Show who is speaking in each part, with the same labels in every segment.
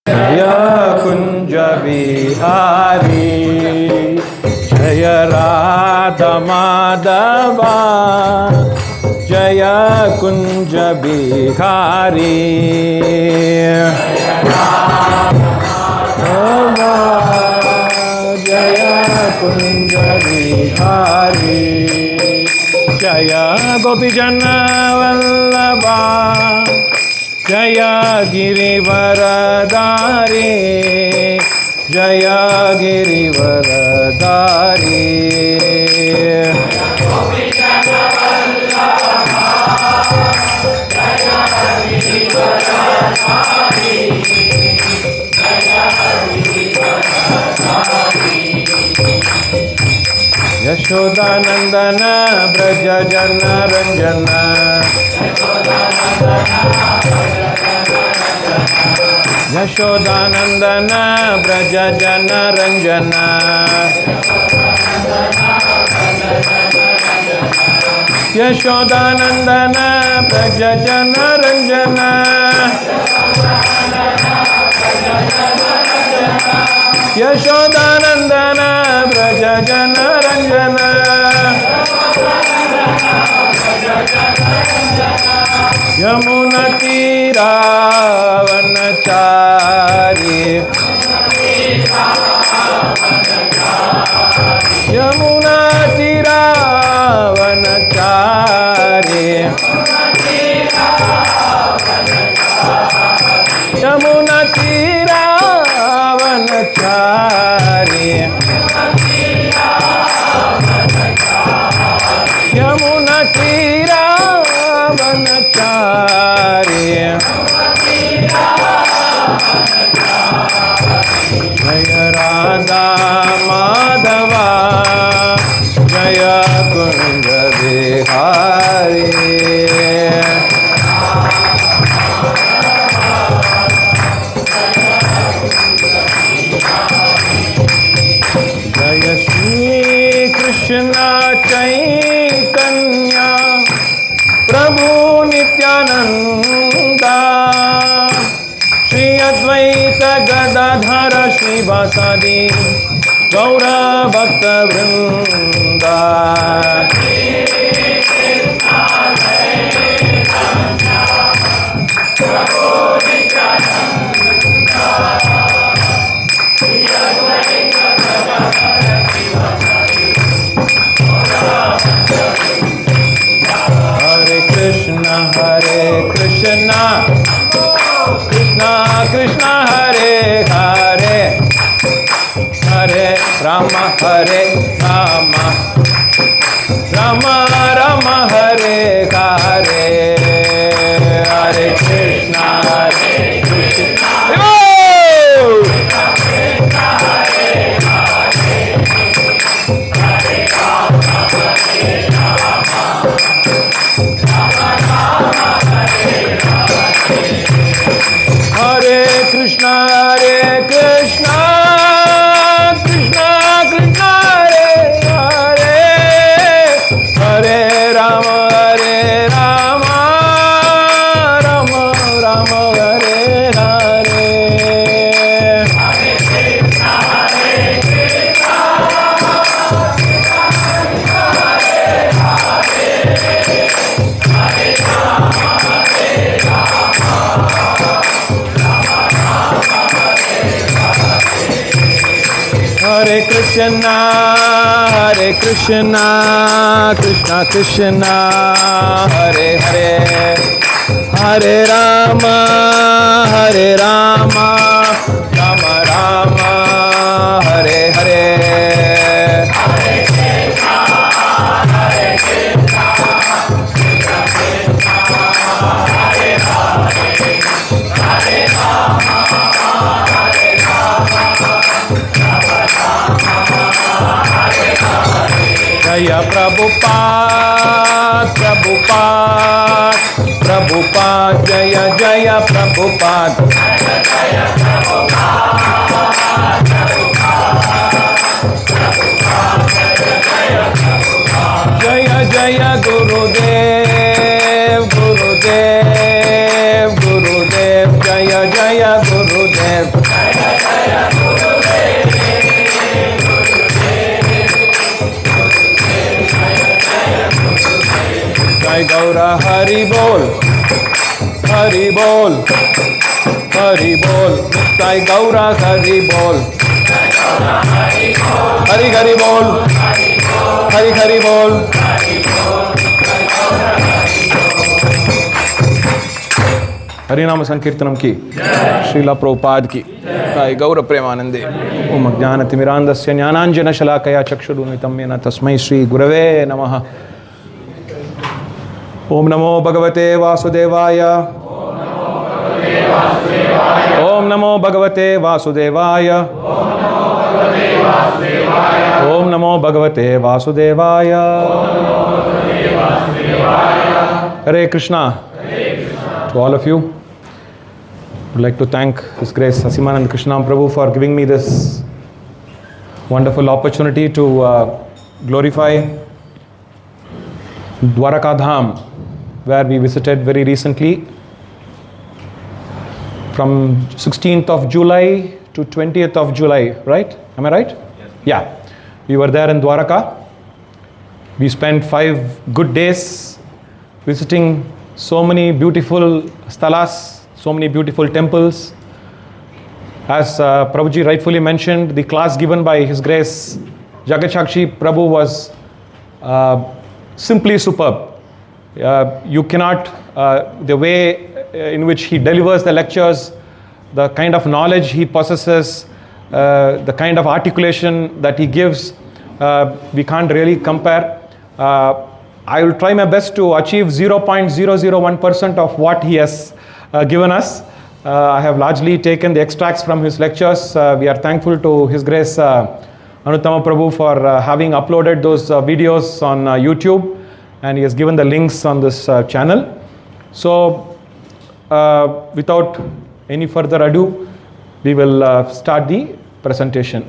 Speaker 1: Jaya Kunja Bihari, Jaya Radha Madhava, Jaya Kunja Bihari, Jaya Kunja Bihari, Jaya Gopijana Vallabha, Jaya Girivaradari, Jaya Girivaradari, Gopijana Vallabha, Jaya Girivaradari, Jaya Girivaradari, Yashodanandana Braja Jana Ranjana, Yashodanandana Braja Jana Ranjana, Yashodanandana Braja Jana Ranjana, Yashodanandana Braja Jana Ranjana, Yamuna Tira Vanachari, Yamuna Tira Vanachari, Yamuna Tira Vanachari, Yamuna Tira Vanachari, Jaya Radha Madhava, Jaya Kunja Bihari, Jaya Shri Krishna Chaitanya Prabhu Nitya-dāsa, Shri Advaita Gadadhara Shri Vasadi Gaura Bhakta Vrinda, Hare Krishna, Krishna Krishna, Hare Hare, Hare Rama, Hare Rama, Rama Rama, Hare Hare, Hare Krishna, Krishna, Hare Krishna, Krishna Krishna, Hare Hare, Hare Rama, Rama Rama, Hare Hare, Hare Krishna, Krishna Krishna, Hare Hare, Hare Rama, Rama Rama, Hare Hare, Jaya Prabhupada, Prabhupada, Jaya Jaya Prabhupada, Jaya Jaya Gurudev, Gurudev, Gurudev, Jaya Jaya Gurudev, Jai Gaura Hari Bol, Hari Bol, Hari Bol, Jai Gaura Hari Bol, Hari Hari Bol, Hari Hari Bol. हरिनाम संकीर्तनम की श्रीला प्रभुपाद की जय गौर प्रेमानंदे ओम ज्ञानतिमिरान्धस्य ज्ञानाञ्जनशलाकया चक्षुरुन्मिलितं येन तस्मै श्री गुरवे नमः। ओम नमो भगवते वासुदेवाय, ओम नमो भगवते वासुदेवाय, ओम नमो भगवते वासुदेवाय। हरे Krishna. To all of you, I would like to thank His Grace Asimanand Krishna Prabhu for giving me this wonderful opportunity to glorify Dwaraka Dham, where we visited very recently from 16th of July to 20th of July, right? Am I right? Yes. Yeah. We were there in Dwaraka. We spent 5 good days visiting so many beautiful sthalas, so many beautiful temples. As Prabhuji rightfully mentioned, the class given by His Grace Jagatshakshi Prabhu was simply superb. You cannot, the way in which he delivers the lectures, the kind of knowledge he possesses, the kind of articulation that he gives, we can't really compare. I will try my best to achieve 0.001% of what he has given us. I have largely taken the extracts from his lectures. We are thankful to His Grace Anuttama Prabhu for having uploaded those videos on YouTube, and he has given the links on this channel. So without any further ado, we will start the presentation.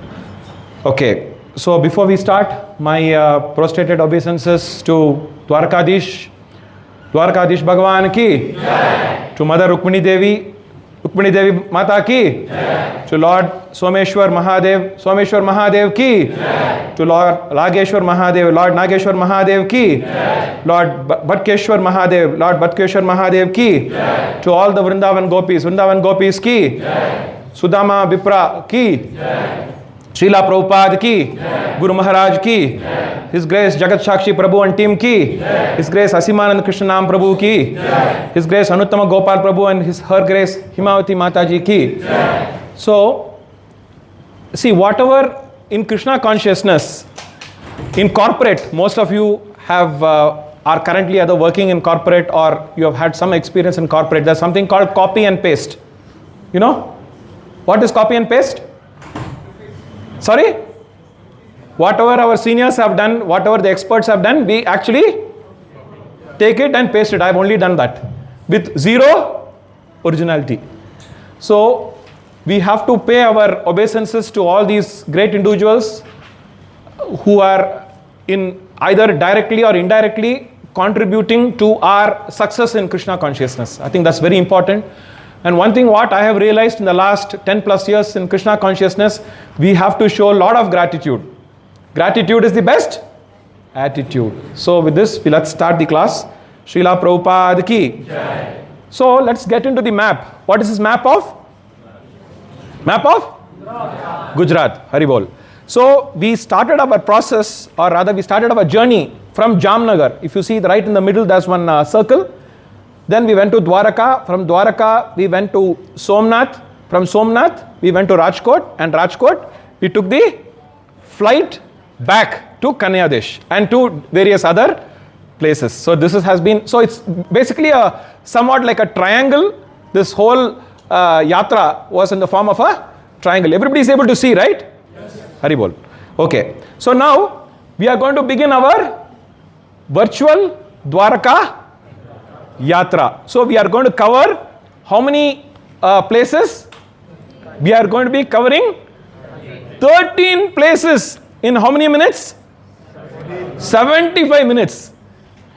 Speaker 1: Okay. So before we start, my prostrated obeisances to Dwarkadish Bhagavan ki, to Mother Rukmini Devi Mata ki, to Lord Someshwar Mahadev ki, to Lord Lageshwar Mahadev ki, Lord Bhatkeshwar Mahadev ki, to all the Vrindavan Gopis ki, Sudama Vipra ki, Srila Prabhupada ki, Guru Maharaj ki, His Grace Jagat Shakshi Prabhu and team ki, His Grace Asimanand Krishna Nam Prabhu ki, His Grace Anuttama Gopal Prabhu and Her Grace Himavati Mataji ki. So, see, whatever in Krishna consciousness, in corporate, most of you have are currently either working in corporate or you have had some experience in corporate. There's something called copy and paste. You know? What is copy and paste? Sorry? Whatever our seniors have done, whatever the experts have done, we actually take it and paste it. I have only done that with zero originality. So we have to pay our obeisances to all these great individuals who are in either directly or indirectly contributing to our success in Krishna consciousness. I think that's very important. And one thing what I have realized in the last 10 plus years in Krishna consciousness, we have to show a lot of gratitude. Gratitude is the best attitude. So with this, let's start the class. Srila Prabhupada ki. Jai. So let's get into the map. What is this map of? Map of? Gujarat. Haribol. So we started our process, or rather we started our journey from Jamnagar. If you see right in the middle, there's one circle. Then we went to Dwaraka. From Dwaraka, we went to Somnath. From Somnath, we went to Rajkot. And Rajkot, we took the flight back to Kanyadesh and to various other places. So this has been, so it's basically a somewhat like a triangle. This whole Yatra was in the form of a triangle. Everybody is able to see, right? Yes. Haribol. Okay. So now, we are going to begin our virtual Dwaraka Yatra. So we are going to cover how many places? We are going to be covering 13 places in how many minutes? 75 minutes.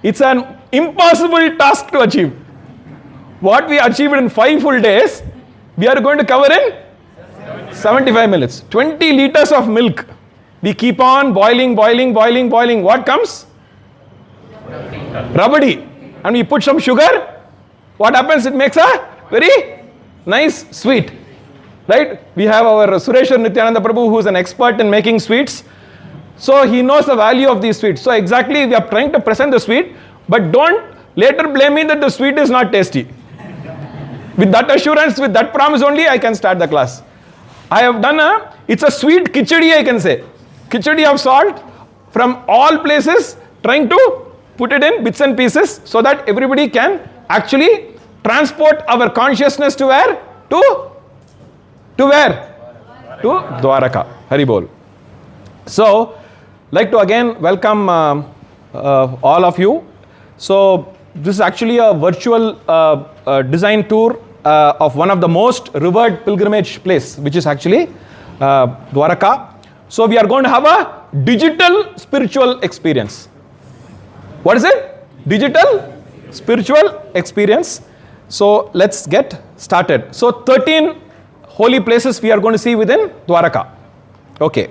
Speaker 1: It's an impossible task to achieve. What we achieved in 5 full days, we are going to cover in 75 minutes. 20 liters of milk. We keep on boiling. What comes? Rabadi. And we put some sugar. What happens? It makes a very nice sweet. Right? We have our Sureshwar Nitya-dāsa Prabhu, who is an expert in making sweets. So he knows the value of these sweets. So exactly we are trying to present the sweet, but don't later blame me that the sweet is not tasty. With that assurance, with that promise only, I can start the class. I have done it's a sweet khichdi, I can say. Khichdi of salt from all places, trying to put it in bits and pieces so that everybody can actually transport our consciousness to where? To where? To Dwaraka. Hari Bol. So, like to again welcome all of you. So, this is actually a virtual design tour of one of the most revered pilgrimage place, which is actually Dwaraka. So, we are going to have a digital spiritual experience. What is it? Digital spiritual experience. So, let's get started. So, 13 holy places we are going to see within Dwaraka. Okay.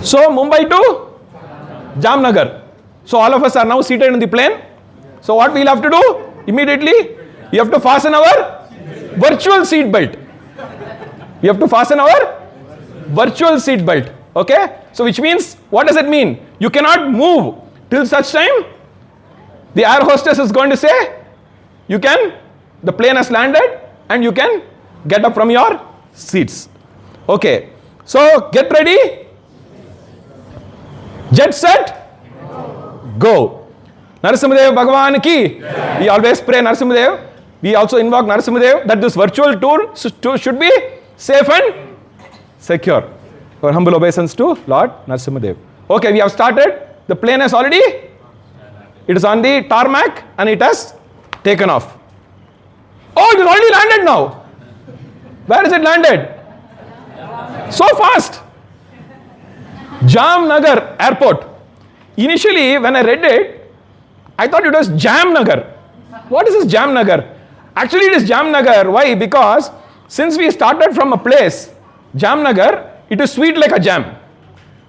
Speaker 1: So, Mumbai to Jamnagar. So, all of us are now seated in the plane. So, what we will have to do? Immediately, we have to fasten our virtual seat belt. We have to fasten our virtual seat belt. Okay? So, which means, what does it mean? You cannot move till such time the air hostess is going to say, you can, the plane has landed and you can get up from your seats. Okay. So, get ready. Jet set. Go. Narasimhadev Bhagavan ki. We always pray Narasimhadev. We also invoke Narasimhadev that this virtual tour should be safe and secure. Our humble obeisance to Lord Narasimhadev. Okay, we have started. The plane is already, it is on the tarmac and it has taken off. Oh, it is already landed now. Where is it landed? So fast. Jamnagar Airport. Initially, when I read it, I thought it was Jamnagar. What is this Jamnagar? Actually, it is Jamnagar. Why? Because since we started from a place, Jamnagar, it is sweet like a jam.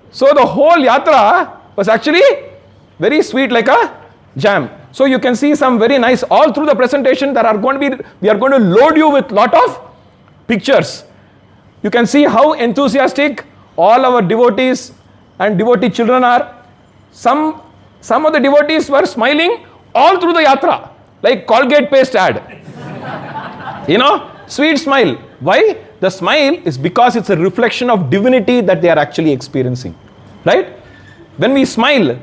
Speaker 1: So the whole yatra was actually very sweet like a jam. So you can see some very nice, all through the presentation there are going to be, we are going to load you with lot of pictures. You can see how enthusiastic all our devotees and devotee children are. Some of the devotees were smiling all through the yatra, like Colgate paste ad. You know, sweet smile. Why? The smile is because it's a reflection of divinity that they are actually experiencing. Right? When we smile,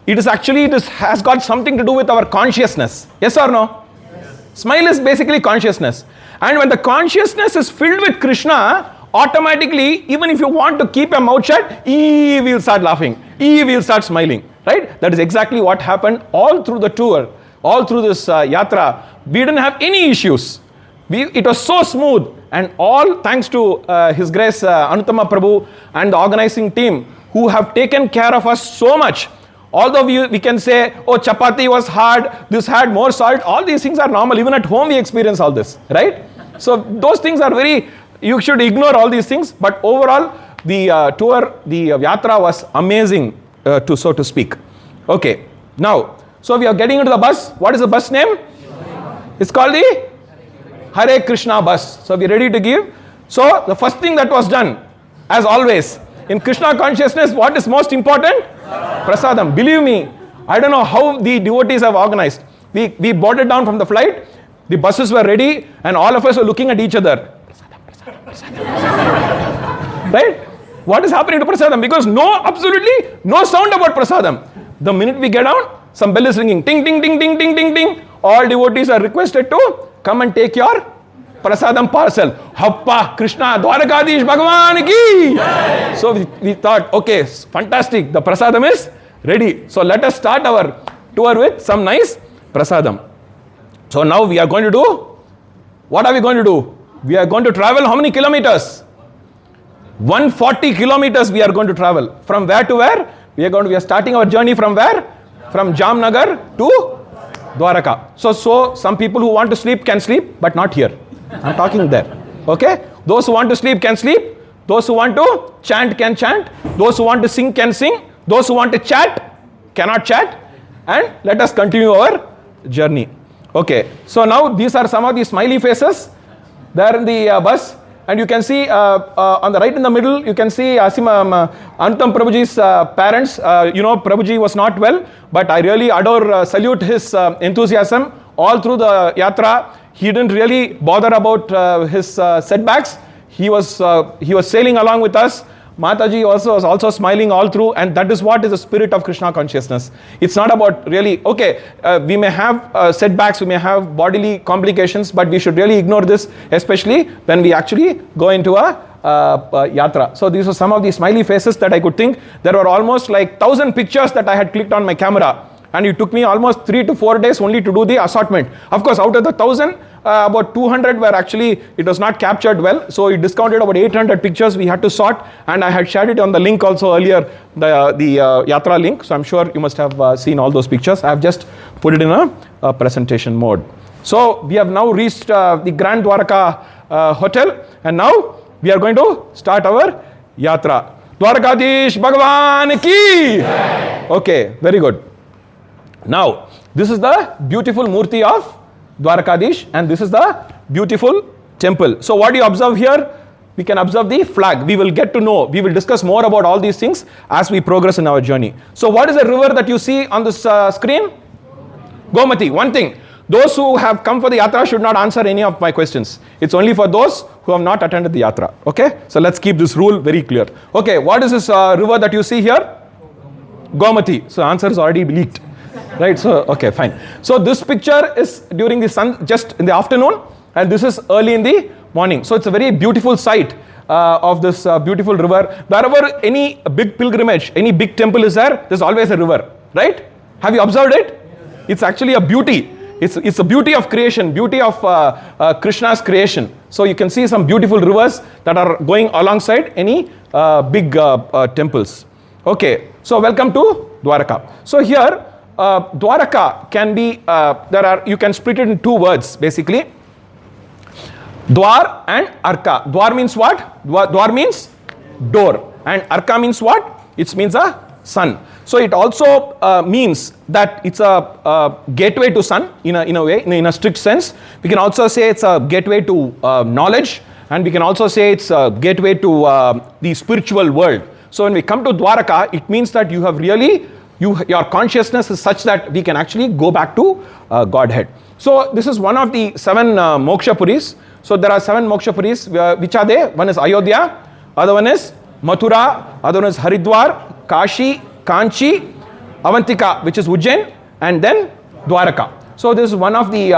Speaker 1: it has got something to do with our consciousness. Yes or no? Yes. Smile is basically consciousness. And when the consciousness is filled with Krishna, automatically, even if you want to keep your mouth shut, we will start laughing. We will start smiling. Right? That is exactly what happened all through the tour, all through this yatra. We didn't have any issues. It was so smooth, and all thanks to His Grace Anutama Prabhu and the organizing team who have taken care of us so much. Although we can say, oh, chapati was hard, this had more salt, all these things are normal. Even at home we experience all this, right? So those things are you should ignore all these things. But overall, the tour, the yatra was amazing, so to speak. Okay, now, so we are getting into the bus. What is the bus name? It's called the Hare Krishna bus. So we are ready to give. So the first thing that was done, as always, in Krishna consciousness, what is most important? Prasadam. Believe me, I don't know how the devotees have organized. We boarded down from the flight, the buses were ready, and all of us were looking at each other. Prasadam. Right? What is happening to Prasadam? Because absolutely no sound about Prasadam. The minute we get down, some bell is ringing. Ting, ting, ting, ting, ting, ting, ting. All devotees are requested to come and take your Prasadam parcel. Happa Krishna Dwarakadish Bhagavan ki. Yay! So we thought, okay, fantastic. The Prasadam is ready. So let us start our tour with some nice Prasadam. So now we are going to do, what are we going to do? We are going to travel how many kilometers? 140 kilometers we are going to travel. From where to where? We are starting our journey from where? From Jamnagar to Dwaraka. So some people who want to sleep can sleep, but not here. I'm talking there. Okay? Those who want to sleep can sleep. Those who want to chant can chant. Those who want to sing can sing. Those who want to chat cannot chat. And let us continue our journey. Okay, so now these are some of the smiley faces there in the bus. And you can see on the right in the middle, you can see Antam Prabhuji's parents. Prabhuji was not well, but I really salute his enthusiasm all through the Yatra. He didn't really bother about his setbacks. He was sailing along with us. Mataji was also smiling all through, and that is what is the spirit of Krishna consciousness. It's not about really, we may have setbacks, we may have bodily complications, but we should really ignore this, especially when we actually go into a yatra. So these are some of the smiley faces that I could think. There were almost like 1,000 pictures that I had clicked on my camera, and it took me almost 3 to 4 days only to do the assortment. Of course, out of the 1,000, about 200 were actually, it was not captured well, so it discounted about 800 pictures we had to sort, and I had shared it on the link also earlier, the Yatra link, so I'm sure you must have seen all those pictures. I have just put it in a presentation mode. So we have now reached the Grand Dwaraka Hotel, and now we are going to start our Yatra. Dwarakadish Bhagavan ki! Okay, very good. Now, this is the beautiful Murti of Dwarakadish, and this is the beautiful temple. So what do you observe here? We can observe the flag. We will get to know, we will discuss more about all these things as we progress in our journey. So what is the river that you see on this screen? Gomati. One thing, those who have come for the Yatra should not answer any of my questions. It's only for those who have not attended the Yatra. Okay? So let's keep this rule very clear. Okay, what is this river that you see here? Gomati. So answer is already leaked. Right, so okay, fine. So this picture is during the sun, just in the afternoon, and this is early in the morning. So it's a very beautiful sight of this beautiful river. Wherever any big pilgrimage, any big temple is there, there's always a river, right? Have you observed it? It's actually a beauty. It's a beauty of creation, beauty of Krishna's creation. So you can see some beautiful rivers that are going alongside any big temples. Okay, so welcome to Dwaraka. So here, Dwaraka can be, you can split it in two words basically. Dwar and Arka. Dwar means what? Dwar means door. And Arka means what? It means a sun. So it also means that it's a gateway to sun in a way, in a strict sense. We can also say it's a gateway to knowledge, and we can also say it's a gateway to the spiritual world. So when we come to Dwaraka, it means that you have really, your consciousness is such that we can actually go back to Godhead. So this is one of the 7 Moksha Puris. So there are 7 Moksha Puris. Which are they? One is Ayodhya, other one is Mathura, other one is Haridwar, Kashi, Kanchi, Avantika, which is Ujjain, and then Dwaraka. So this is one of the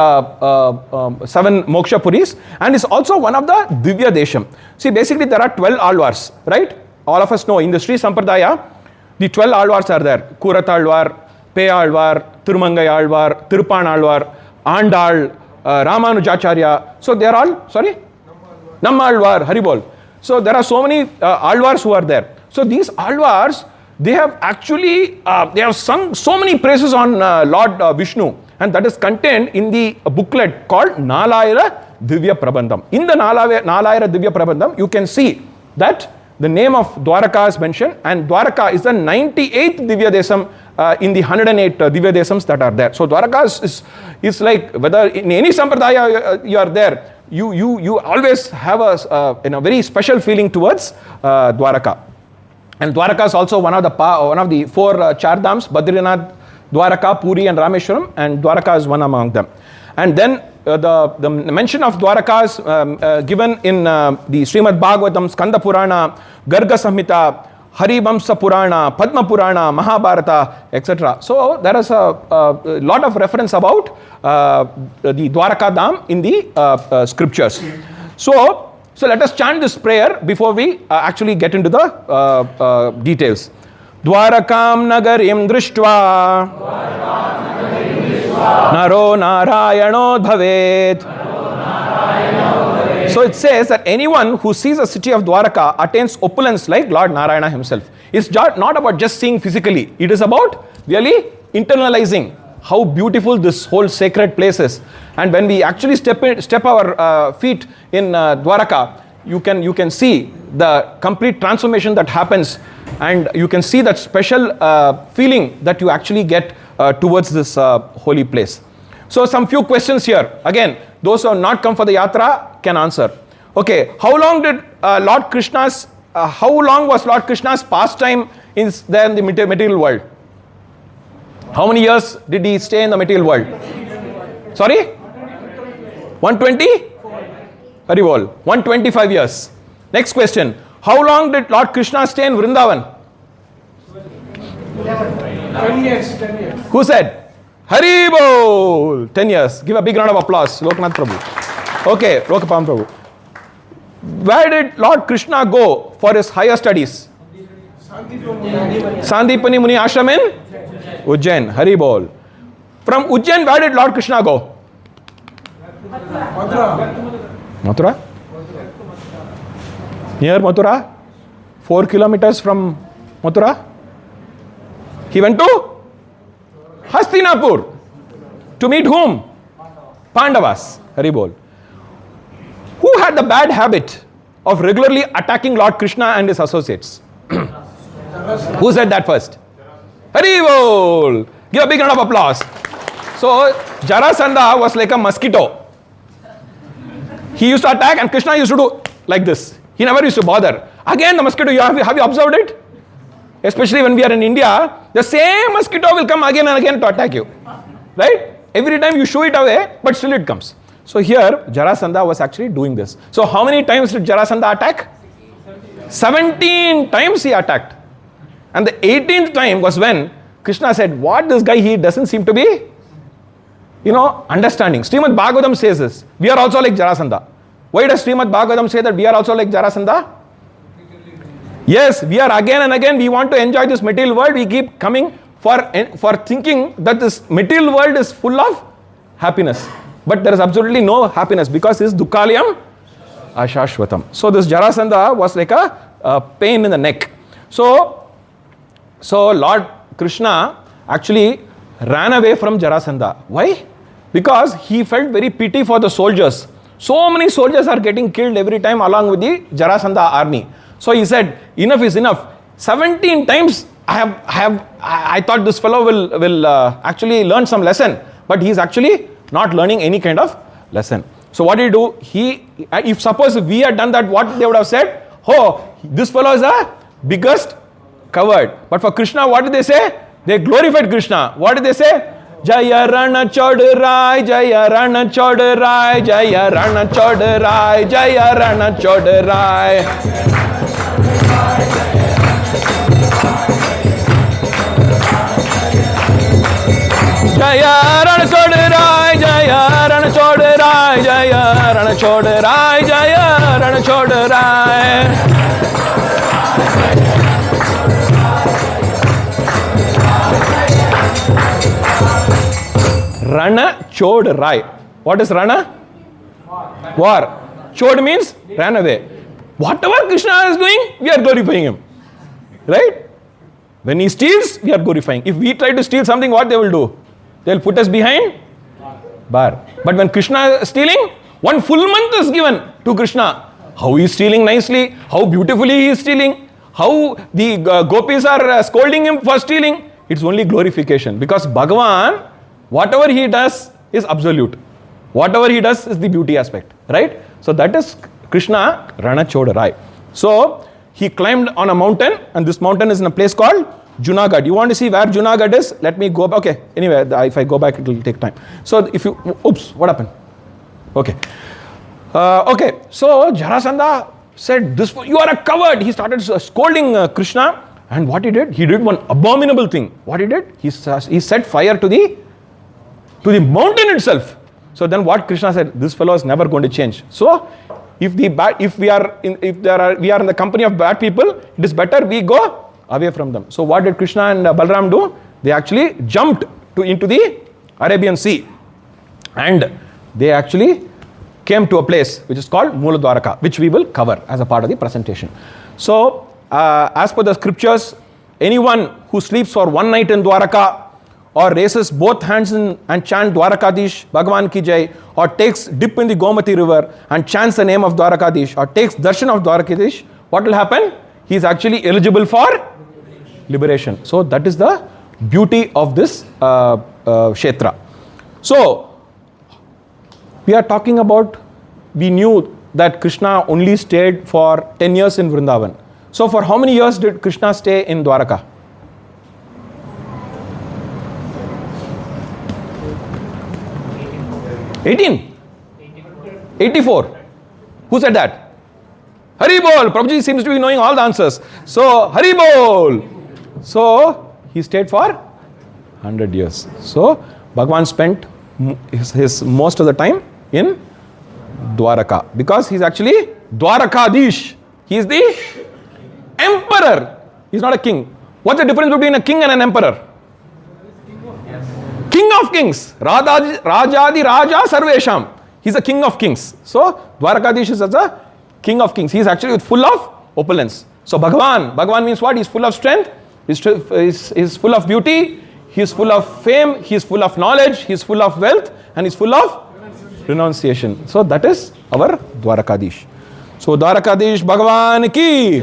Speaker 1: 7 Moksha Puris, and it's also one of the Divya Desham. See, basically there are 12 Alvars, right? All of us know in the Sri Sampradaya, the 12 Alvars are there. Kurat Alvar, Pe Alvar, Tirumangai Alvar, Tirupan Alvar, Andal, Ramanujacharya. So they are all, sorry? Nammalvar, Haribol. So there are so many Alvars who are there. So these Alvars, they have actually, they have sung so many praises on Lord Vishnu, and that is contained in the booklet called Nalayira Divya Prabandham. In the Nalayira Divya Prabandham, you can see that the name of Dwaraka is mentioned, and Dwaraka is the 98th Divya Desam in the 108 Divya Desams that are there. So Dwaraka is like, whether in any Sampradaya you are there, you always have a very special feeling towards Dwaraka. And Dwaraka is also one of the 4 Char Dhams, Badrinath, Dwaraka, Puri and Rameshwaram, and Dwaraka is one among them. And then the mention of Dwaraka is given in the Srimad Bhagavatam, Skanda Purana, Garga Samhita, Harivamsa Purana, Padma Purana, Mahabharata, etc. So there is a lot of reference about the Dwaraka Dham in the scriptures. So let us chant this prayer before we actually get into the details. Dwarakam nagarim drishtva naro narayano bhavet. So it says that anyone who sees a city of Dwaraka attains opulence like Lord Narayana himself. It's not about just seeing physically. It is about really internalizing how beautiful this whole sacred place is. And when we actually step our feet in Dwaraka, you can see the complete transformation that happens, and you can see that special feeling that you actually get towards this holy place. So some few questions here. Again, those who have not come for the Yatra can answer. Okay, how long was Lord Krishna's pastime there in the material world? How many years did he stay in the material world? Sorry? 120? Very well. 125 years. Next question. How long did Lord Krishna stay in Vrindavan?
Speaker 2: 10 years. 10 years.
Speaker 1: Who said? Hari Bol! 10 years. Give a big round of applause. Loknath Prabhu. Okay, Lokapam Prabhu. Where did Lord Krishna go for his higher studies? Sandipani Muni Ashram in Ujjain. Hari Bol. From Ujjain, where did Lord Krishna go? Mathura? Near Mathura? 4 kilometers from Mathura? He went to Hastinapur. To meet whom? Pandavas. Hari Bol. Who had the bad habit of regularly attacking Lord Krishna and his associates? Who said that first? Hari Bol. Give a big round of applause. So, Jarasandha was like a mosquito. He used to attack and Krishna used to do like this. He never used to bother. Again, the mosquito, have you observed it? Especially when we are in India, the same mosquito will come again and again to attack you. Right? Every time you shoo it away, but still it comes. So here, Jarasandha was actually doing this. So how many times did Jarasandha attack? 17 times he attacked. And the 18th time was when Krishna said, what this guy, he doesn't seem to be, understanding. Srimad Bhagavatam says this. We are also like Jarasandha. Why does Srimad Bhagavatam say that we are also like Jarasandha? Yes, we are again and again, we want to enjoy this material world. We keep coming for thinking that this material world is full of happiness. But there is absolutely no happiness because it is dukkalayam ashashvatam. So this Jarasandha was like a pain in the neck. So Lord Krishna actually ran away from Jarasandha. Why? Because he felt very pity for the soldiers. So many soldiers are getting killed every time along with the Jarasandha army. So he said, enough is enough. 17 times I thought this fellow will actually learn some lesson, but he is actually not learning any kind of lesson. So what did he do? If we had done that, what they would have said? Oh, this fellow is the biggest coward. But for Krishna, what did they say? They glorified Krishna. What did they say? Jaya Rana Chodarai, Jaya Rana Chodarai, Jaya Rana Chodarai, Jaya Rana Chodarai. Jaya Rana Chodarai, Jaya Rana Chodarai, Jaya Rana Chodarai, Jaya Rana Chodarai. Rana Chodarai. What is Rana? War. Chod means ran away. Whatever Krishna is doing, we are glorifying him. Right? When he steals, we are glorifying. If we try to steal something, what they will do? They will put us behind bar. But when Krishna is stealing, 1 full month is given to Krishna. How he is stealing nicely, how beautifully he is stealing, how the gopis are scolding him for stealing. It's only glorification. Because Bhagavan, whatever he does is absolute. Whatever he does is the beauty aspect. Right? So that is Krishna Rana Chodarai. So he climbed on a mountain, and this mountain is in a place called Junagadh. You want to see where Junagadh is? Let me go back. Okay, anyway, if I go back, it will take time. So if you, oops, what happened? Okay. Okay, so Jarasandha said, you are a coward. He started scolding Krishna, and what he did? He did one abominable thing. What he did? He set fire to the mountain itself. So then what Krishna said? This fellow is never going to change. So if we are in the company of bad people, it is better we go away from them. So what did Krishna and Balram do? They actually jumped into the Arabian Sea, and they actually came to a place which is called Moola Dwaraka, which we will cover as a part of the presentation. So as per the scriptures, anyone who sleeps for one night in Dwaraka or raises both hands and chant Dwarakadish, Bhagavan ki jai, or takes dip in the Gomati river and chants the name of Dwarakadish, or takes darshan of Dwarakadish, what will happen? He is actually eligible for liberation. So that is the beauty of this Kshetra. So we are talking about, we knew that Krishna only stayed for 10 years in Vrindavan. So for how many years did Krishna stay in Dwaraka? 18? 84. Who said that? Hari Bol. Prabhuji seems to be knowing all the answers. So, Hari Bol. So, he stayed for 100 years. So, Bhagavan spent his most of the time in Dwaraka. Because he's actually Dwarakadish. He is the emperor. He's not a king. What's the difference between a king and an emperor? King of kings. Rajadi Raja Sarvesham. He's a king of kings. So, Dwarakadish is as a king of kings. He is actually full of opulence. So, Bhagavan means what? He's full of strength. He's full of beauty. He's full of fame. He's full of knowledge. He's full of wealth. And he's full of renunciation. So, that is our Dwarakadish. So, Dwarakadish Bhagavan ki.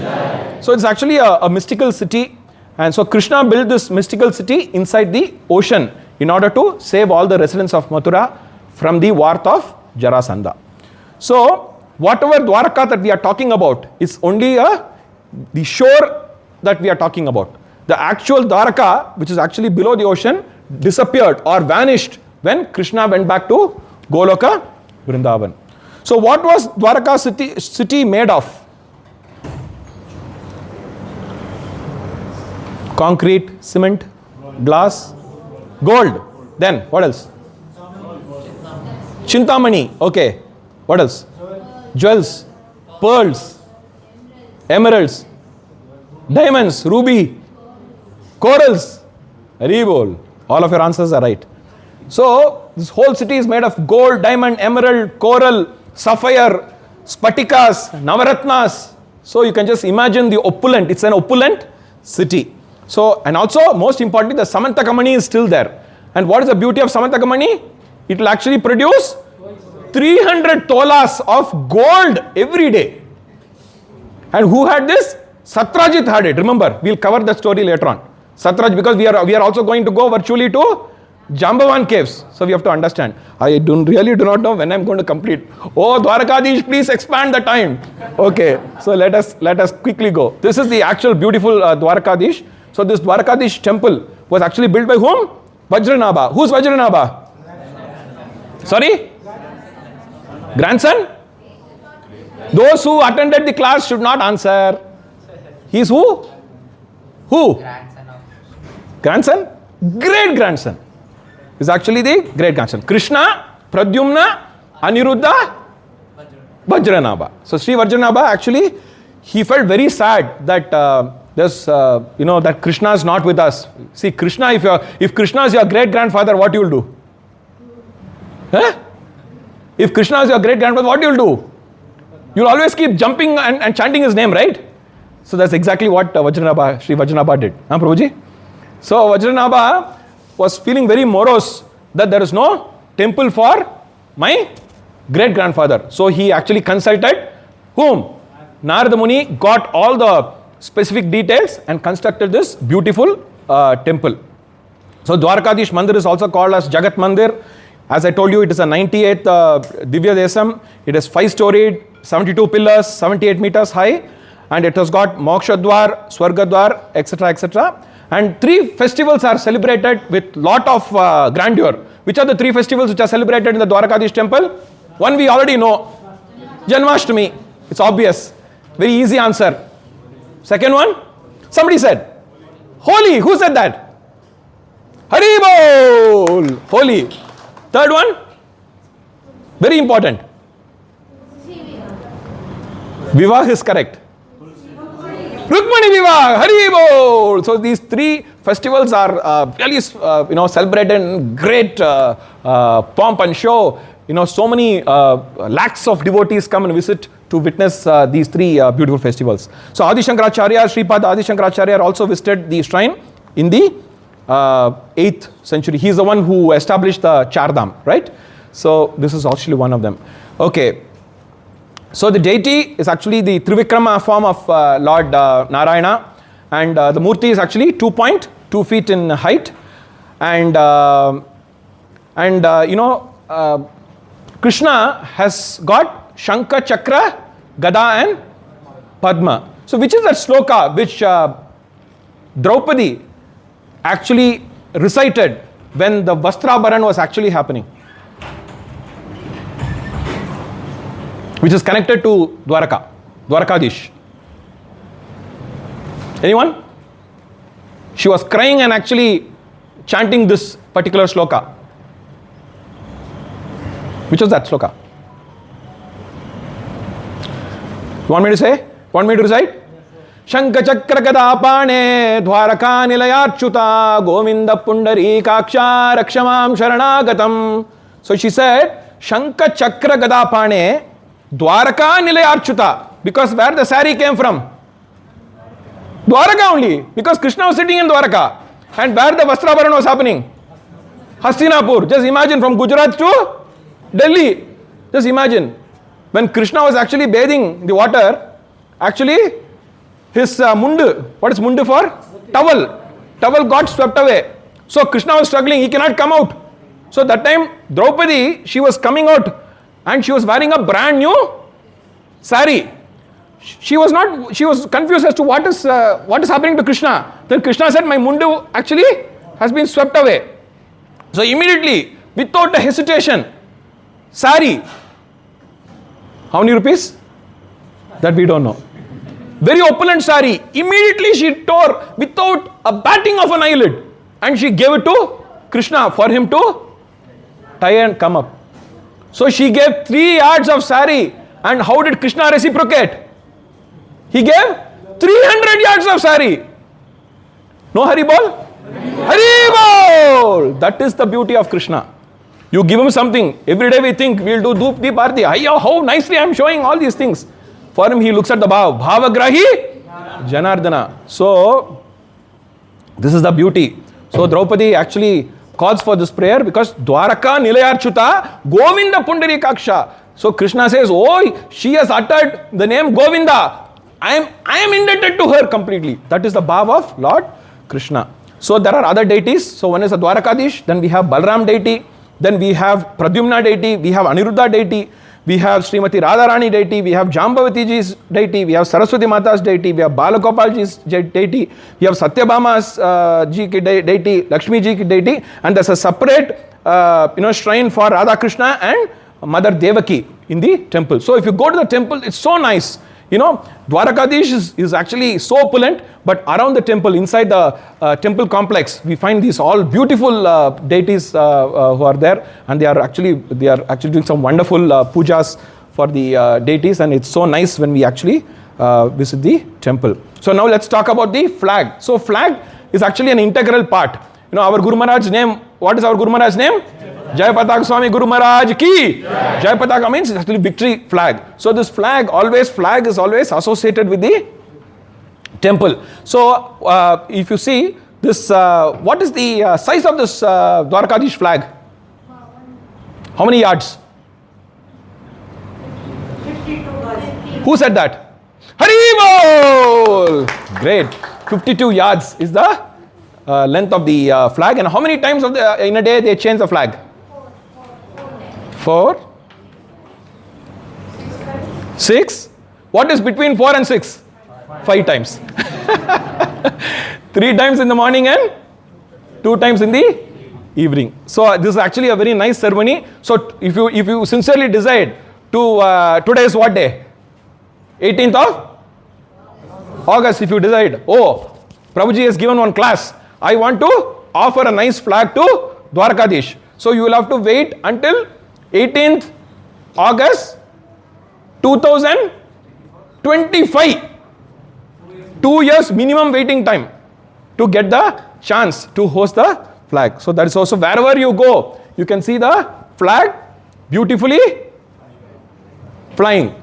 Speaker 1: So, it's actually a mystical city. And so, Krishna built this mystical city inside the ocean in order to save all the residents of Mathura from the wrath of Jarasandha. So, whatever Dwaraka that we are talking about is only the shore that we are talking about. The actual Dwaraka, which is actually below the ocean, disappeared or vanished when Krishna went back to Goloka, Vrindavan. So, what was Dwaraka city made of? Concrete, cement, glass, gold. Then, what else? Chintamani. Okay. What else? Jewels, pearls, emeralds, diamonds, ruby, corals. Haribol. All of your answers are right. So, this whole city is made of gold, diamond, emerald, coral, sapphire, spatikas, navaratnas. So, you can just imagine the opulent. It's an opulent city. So, and also, most importantly, the Samantakamani is still there. And what is the beauty of Samantakamani? It will actually produce 300 tolas of gold every day. And who had this? Satrajit had it. Remember, we'll cover that story later on. Satraj, because we are also going to go virtually to Jambavan caves. So we have to understand. I really do not know when I'm going to complete. Oh, Dwarakadish, please expand the time. Okay, so let us quickly go. This is the actual beautiful Dwarakadish. So this Dwarakadish temple was actually built by whom? Vajranabha. Who's Vajranabha? Sorry? Grandson? Those who attended the class should not answer. He's who? Who? Grandson? Great grandson. Is actually the great grandson. Krishna, Pradyumna, Aniruddha, Vajranabha. So Sri Vajranabha actually, he felt very sad that that Krishna is not with us. See, Krishna, if Krishna is your great grandfather, what you will do? Huh? If Krishna is your great grandfather, what you will do? You will always keep jumping and chanting his name, right? So that's exactly what Sri Vajranabha did. Huh, Prabhuji? So Vajranabha was feeling very morose that there is no temple for my great grandfather. So he actually consulted whom? Narada Muni got all the specific details and constructed this beautiful temple. So Dwarakadish Mandir is also called as Jagat Mandir. As I told you, it is a 98th Divya Desam. It is 5-storied, 72 pillars, 78 meters high, and it has got Moksha Dwar, Swarga Dwar, etc., etc. And 3 festivals are celebrated with lot of grandeur. Which are the 3 festivals which are celebrated in the Dwarakadish temple? One we already know. Janmashtami. It's obvious. Very easy answer. Second one? Somebody said. Holi. Who said that? Haribol. Holi. Third one? Very important. Vivah is correct. Rukmani Vivah, Haribol. So these 3 festivals are really celebrated in great pomp and show. So many lakhs of devotees come and visit to witness these 3 beautiful festivals. So Adi Shankaracharya, Sripad Adi Shankaracharya also visited the shrine in the 8th century. He is the one who established the Char Dham, right? So this is actually one of them. Okay. So the deity is actually the Trivikrama form of Lord Narayana, and the Murti is actually 2.2 feet in height, and Krishna has got Shankha, Chakra, Gada and Padma. So which is that sloka which Draupadi actually recited when the Vastrabharan was actually happening, which is connected to Dwarakadish? Anyone? She was crying and actually chanting this particular sloka. Which was that sloka? You want me to say? Want me to recite? Shankha Chakra Gada Pane Dwaraka Nilayarchuta Govinda Pundari Kaksha Rakshamam Sharanagatam. So she said, Shankha Chakra Gada Pane Dwaraka Nilayarchuta. Because where the sari came from? Dwaraka only. Because Krishna was sitting in Dwaraka. And where the Vastrabharan was happening? Hastinapur. Just imagine, from Gujarat to Delhi. Just imagine. When Krishna was actually bathing the water, actually his mundu, what is mundu for? Towel got swept away. So Krishna was struggling, he cannot come out. So that time Draupadi, she was coming out and she was wearing a brand new sari. She was confused as to what is happening to Krishna. Then Krishna said, my mundu actually has been swept away. So immediately, without a hesitation, sari. How many rupees? That we don't know. Very opulent sari. Immediately she tore without a batting of an eyelid. And she gave it to Krishna for him to tie and come up. So she gave 3 yards of sari. And how did Krishna reciprocate? He gave 300 yards of sari. No Haribol? Haribol! That is the beauty of Krishna. You give him something. Every day we think we'll do Dhoop Deep Aarti. How nicely I'm showing all these things. For him, he looks at the Bhav. Bhavagrahi Janardana. So, this is the beauty. So, Draupadi actually calls for this prayer because Dwaraka Nilayarchuta Govinda Pundari Kaksha. So, Krishna says, oh, she has uttered the name Govinda. I am indebted to her completely. That is the Bhav of Lord Krishna. So, there are other deities. So, one is the Dwarakadish. Then we have Balram deity. Then we have Pradyumna deity, we have Aniruddha deity, we have Srimati Radharani deity, we have Jambavati ji's deity, we have Saraswati Mata's deity, we have Balagopal ji's deity, we have Satyabhama's ji ki deity, Lakshmi ji ki deity, and there's a separate shrine for Radha Krishna and Mother Devaki in the temple. So if you go to the temple, it's so nice. Dwarakadish is actually so opulent, but around the temple, inside the temple complex, we find these all beautiful deities who are there, and they are actually doing some wonderful pujas for the deities, and it's so nice when we actually visit the temple. So now let's talk about the flag. So flag is actually an integral part. Our Guru Maharaj's name, what is our Guru Maharaj's name? Jai Pataka Swami Guru Maharaj ki. Jai Pataka means it's actually victory flag. So this flag is always associated with the temple. So if you see this, what is the size of this Dwarakadish flag? How many yards?
Speaker 3: 52.
Speaker 1: Who said that? Haribol! Great. 52 yards is the length of the flag. And how many times in a day they change the flag? 4? 6? What is between 4 and 6? 5 times. 3 times in the morning and 2 times in the evening. So this is actually a very nice ceremony. So if you sincerely decide to, today is what day? 18th of August. If you decide, oh, Prabhuji has given one class, I want to offer a nice flag to Dwarakadish. So you will have to wait until 18th August 2025. 2 years minimum waiting time to get the chance to host the flag. So that is also wherever you go, you can see the flag beautifully flying.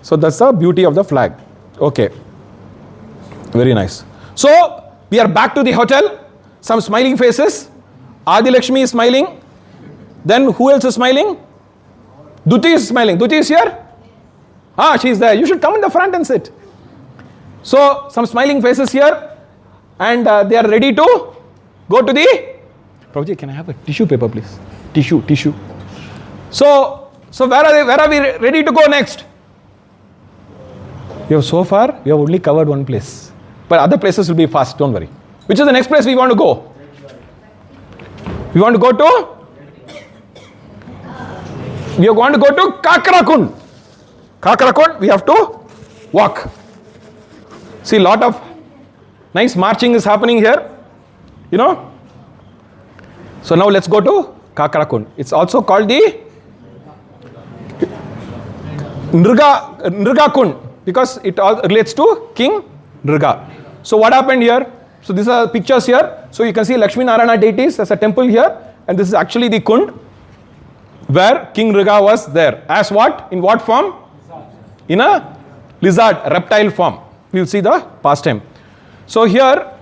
Speaker 1: So that's the beauty of the flag. Okay. Very nice. So we are back to the hotel. some smiling faces. Adi Lakshmi is smiling. Then who else is smiling? Duti is smiling. Duti is here? She is there. You should come in the front and sit. So some smiling faces here, and they are ready to go to the... Prabhuji, can I have a tissue paper, please? Tissue. So where are they? Where are we ready to go next? So far, we have only covered one place. But other places will be fast, don't worry. Which is the next place we want to go? We want to go to? We are going to go to Kakrakund. Kakrakund, we have to walk. See, lot of nice marching is happening here. So now let's go to Kakrakund. It's also called the Nrgakund because it all relates to King Nrga. So what happened here? So these are pictures here. So you can see Lakshmi Narayana deities. There's a temple here, and this is actually the Kund where King Nrga was there. As what? In what form? In a lizard, reptile form. We will see the pastime. So here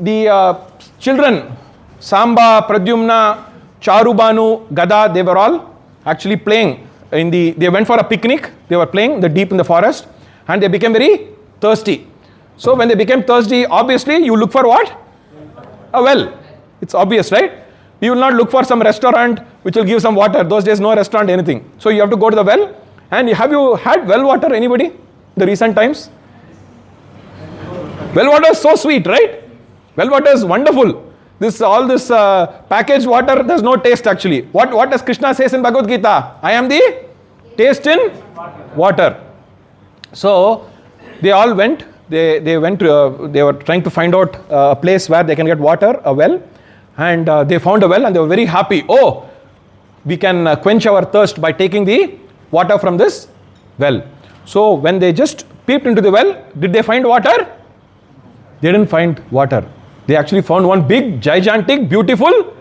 Speaker 1: the children, Samba, Pradyumna, Charubanu, Gada, they were all actually playing they went for a picnic. They were playing deep in the forest, and they became very thirsty. So when they became thirsty, obviously you look for what? A well. It's obvious, right? You will not look for some restaurant which will give some water. Those days no restaurant, anything. So you have to go to the well. And have you had well water, anybody? The recent times? Well water is so sweet, right? Well water is wonderful. All this packaged water, there's no taste actually. What does Krishna says in Bhagavad Gita? I am the taste in water. So they all went. They were trying to find out a place where they can get water, a well, and they found a well, and they were very happy. Oh, we can quench our thirst by taking the water from this well. So when they just peeped into the well, did they find water? They didn't find water. They actually found one big, gigantic, beautiful,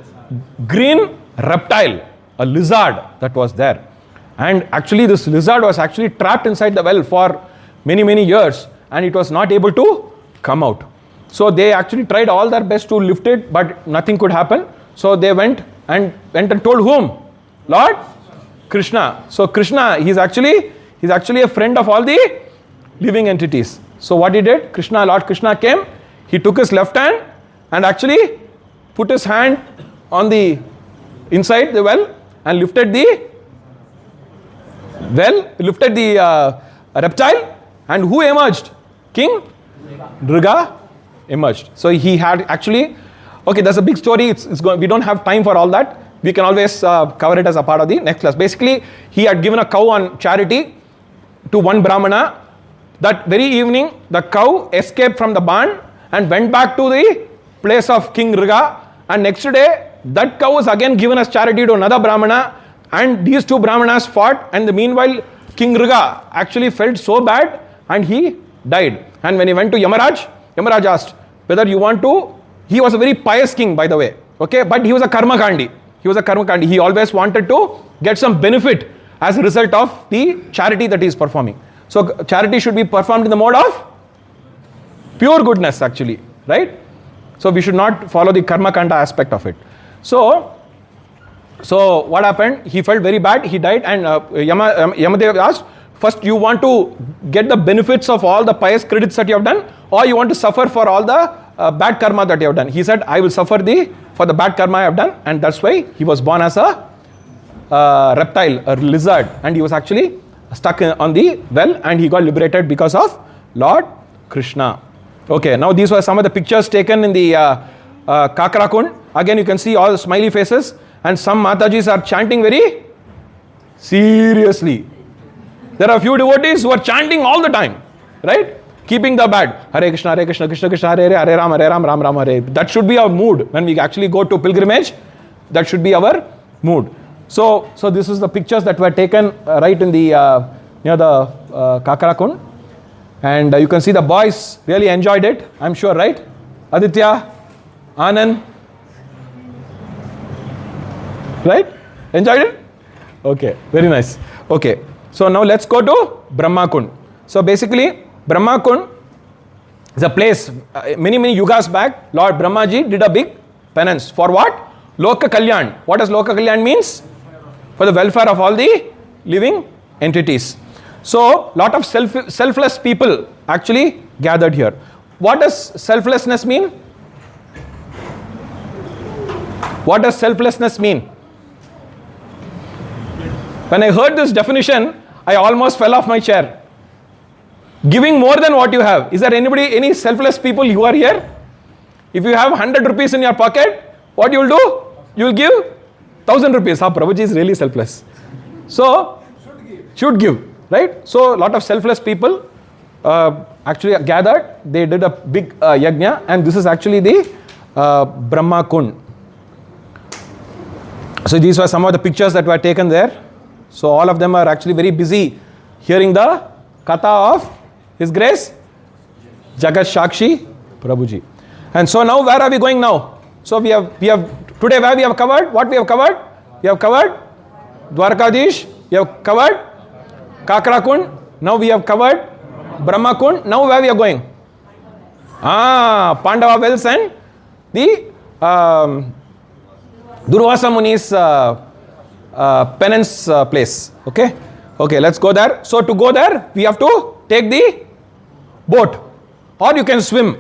Speaker 1: green reptile, a lizard that was there. And actually this lizard was actually trapped inside the well for many, many years, and it was not able to come out. So they actually tried all their best to lift it, but nothing could happen. So they went and told whom? Lord Krishna. So Krishna, he's actually a friend of all the living entities. So what he did? Lord Krishna came, he took his left hand and actually put his hand on the inside the well and lifted the reptile, and who emerged? King Nrga emerged. So he had actually, okay, there's a big story. We don't have time for all that. We can always cover it as a part of the next class. Basically, he had given a cow on charity to one Brahmana. That very evening, the cow escaped from the barn and went back to the place of King Nrga, and next day that cow was again given as charity to another Brahmana, and these two Brahmanas fought, and meanwhile King Nrga actually felt so bad and he died. And when he went to Yamaraj asked whether you want to, he was a very pious king, by the way, okay, but he was a karmakandi. He always wanted to get some benefit as a result of the charity that he is performing. So charity should be performed in the mode of pure goodness actually, right? So we should not follow the karma kanda aspect of it. So what happened? He felt very bad. He died, and Yamadeva asked, first you want to get the benefits of all the pious credits that you have done, or you want to suffer for all the bad karma that you have done? He said, I will suffer for the bad karma I have done, and that's why he was born as a reptile, a lizard, and he was actually stuck on the well, and he got liberated because of Lord Krishna. Okay, now these were some of the pictures taken in the Kakrakund. Again, you can see all the smiley faces, and some Matajis are chanting very seriously. There are a few devotees who are chanting all the time, right? Keeping the bad. Hare Krishna, Krishna Krishna, Hare Hare, Hare Ram, Ram Ram, Hare. That should be our mood when we actually go to pilgrimage. That should be our mood. So this is the pictures that were taken right in the near the Kakrakund, and you can see the boys really enjoyed it. I'm sure, right? Aditya, Anand, right? Enjoyed it? Okay, very nice. Okay, so now let's go to Brahmakund. So basically, Brahmakund is a place, many yugas back, Lord Brahmaji did a big penance. For what? Loka Kalyan. What does Loka Kalyan means? For the welfare of all the living entities. So, lot of selfless people actually gathered here. What does selflessness mean? What does selflessness mean? When I heard this definition, I almost fell off my chair. Giving more than what you have. Is there any selfless people who are here? If you have 100 rupees in your pocket, what you will do? You will give 1000 rupees. Prabhuji is really selfless. So, should give, right? So, a lot of selfless people actually gathered. They did a big yajna, and this is actually the Brahma Kund. So, these were some of the pictures that were taken there. So, all of them are actually very busy hearing the Katha of His Grace Jagat Shakshi Prabhuji. And so now where are we going now? So we have today where we have covered? What we have covered? We have covered Dwarakadish, we have covered Kakra Kund, now we have covered Brahma Kund. Now where we are going? Pandava wells and the Durvasa Muni's penance place. Okay, let's go there. So to go there, we have to take the boat, or you can swim.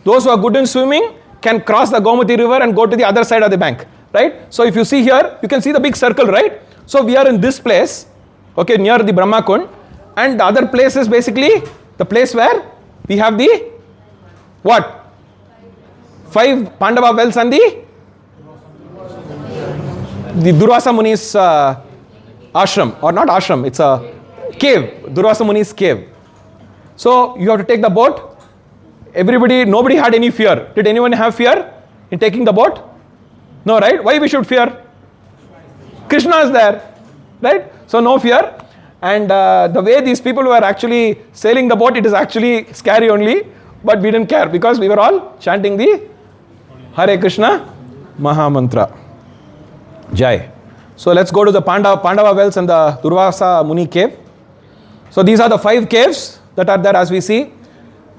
Speaker 1: Those who are good in swimming can cross the Gomati river and go to the other side of the bank, right? So if you see here, you can see the big circle, right? So we are in this place, okay, near the Brahma Kund, and the other place is basically the place where we have the what? 5 Pandava wells and the Durvasa Muni's ashram, or not ashram, it's a cave, Durvasa Muni's cave. So you have to take the boat. Nobody had any fear. Did anyone have fear in taking the boat? No, right? Why we should fear? Krishna is there, right? So no fear. And the way these people were actually sailing the boat, it is actually scary only, but we didn't care because we were all chanting the Hare Krishna Maha Mantra. Jai. So let's go to the Pandava wells and the Durvasa Muni cave. So these are the 5 caves that are there as we see.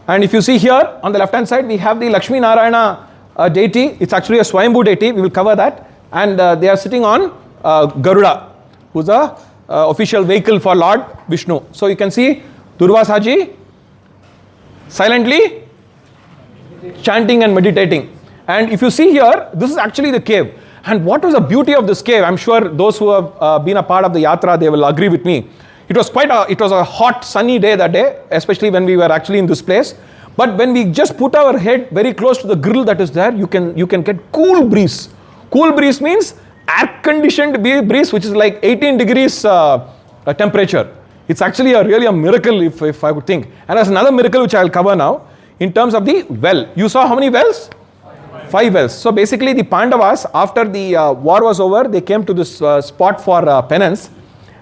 Speaker 1: And if you see here on the left hand side, we have the Lakshmi Narayana deity. It's actually a Swayambhu deity. We will cover that. And they are sitting on Garuda, who's the official vehicle for Lord Vishnu. So you can see Durvasaji silently chanting and meditating. And if you see here, this is actually the cave. And what was the beauty of this cave? I'm sure those who have been a part of the Yatra, they will agree with me. It was a hot sunny day that day, especially when we were actually in this place. But when we just put our head very close to the grill that is there, you can get cool breeze. Cool breeze means air conditioned breeze, which is like 18 degrees temperature. It's actually really a miracle if I would think. And there's another miracle which I'll cover now in terms of the well. You saw how many wells? 5 wells. So basically the Pandavas, after the war was over, they came to this spot for penance,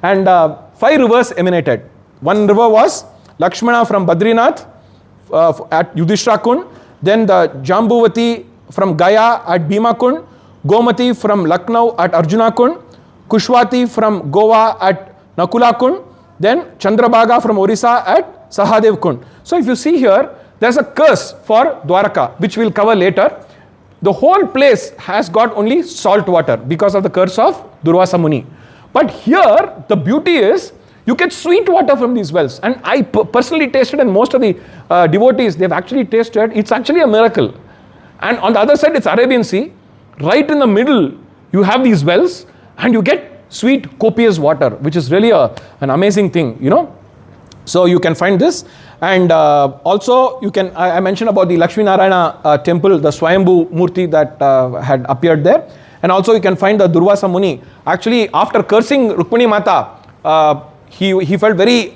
Speaker 1: and 5 rivers emanated. One river was Lakshmana from Badrinath at Yudhishthira Kund, then the Jambuvati from Gaya at Bhima Kund, Gomati from Lucknow at Arjuna Kund, Kushwati from Goa at Nakula Kund, then Chandrabhaga from Orissa at Sahadev Kund. So if you see here, there's a curse for Dwaraka, which we'll cover later. The whole place has got only salt water because of the curse of Durvasa Muni. But here, the beauty is, you get sweet water from these wells. And I personally tasted, and most of the devotees, they've actually tasted, it's actually a miracle. And on the other side, it's Arabian Sea. Right in the middle, you have these wells, and you get sweet, copious water, which is really an amazing thing, you know. So you can find this. And also, I mentioned about the Lakshmi Narayana temple, the Swayambhu Murti that had appeared there. And also you can find the Durvasa Muni. Actually, after cursing Rukmini Mata, he felt very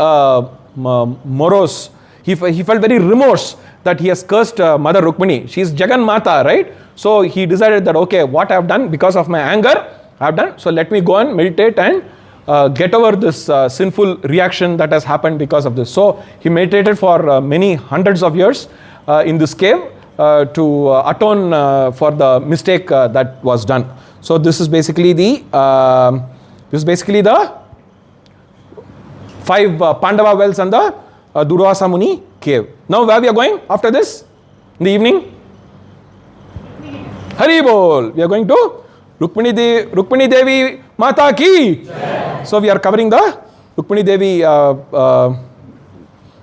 Speaker 1: morose. He felt very remorse that he has cursed Mother Rukmini. She is Jagan Mata, right? So he decided that, okay, what I have done because of my anger, I have done. So let me go and meditate and get over this sinful reaction that has happened because of this. So he meditated for many hundreds of years in this cave to atone for the mistake that was done. So this is basically the 5 Pandava wells and the Durvasa Muni cave. Now where we are going after this in the evening? Hari Bol. We are going to Rukmini Devi Mata Ki. So we are covering the Rukmini Devi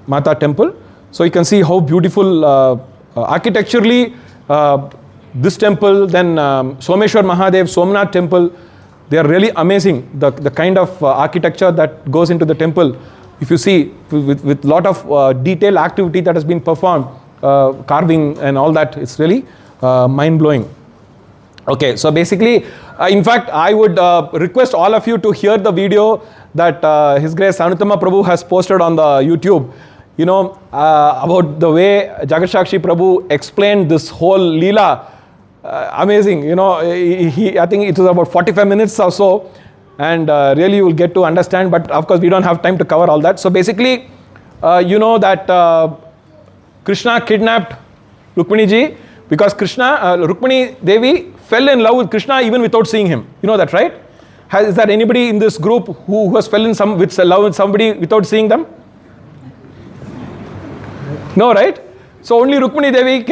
Speaker 1: Mata temple. So you can see how beautiful architecturally this temple, then Someshwar Mahadev, Somnath temple, they are really amazing. The kind of architecture that goes into the temple, if you see with lot of detailed activity that has been performed, carving and all that, it's really mind-blowing. Okay, so basically, in fact, I would request all of you to hear the video that His Grace Anutama Prabhu has posted on the YouTube, you know, about the way Jagat-Shakshi Prabhu explained this whole Leela. Amazing, you know, I think it was about 45 minutes or so, and really you will get to understand, but of course we don't have time to cover all that. So basically, you know that Krishna kidnapped Rukmini ji because Rukmini Devi fell in love with Krishna even without seeing him. You know that, right? Is there anybody in this group who has fell in love with somebody without seeing them? No, right? So only Rukmini Devi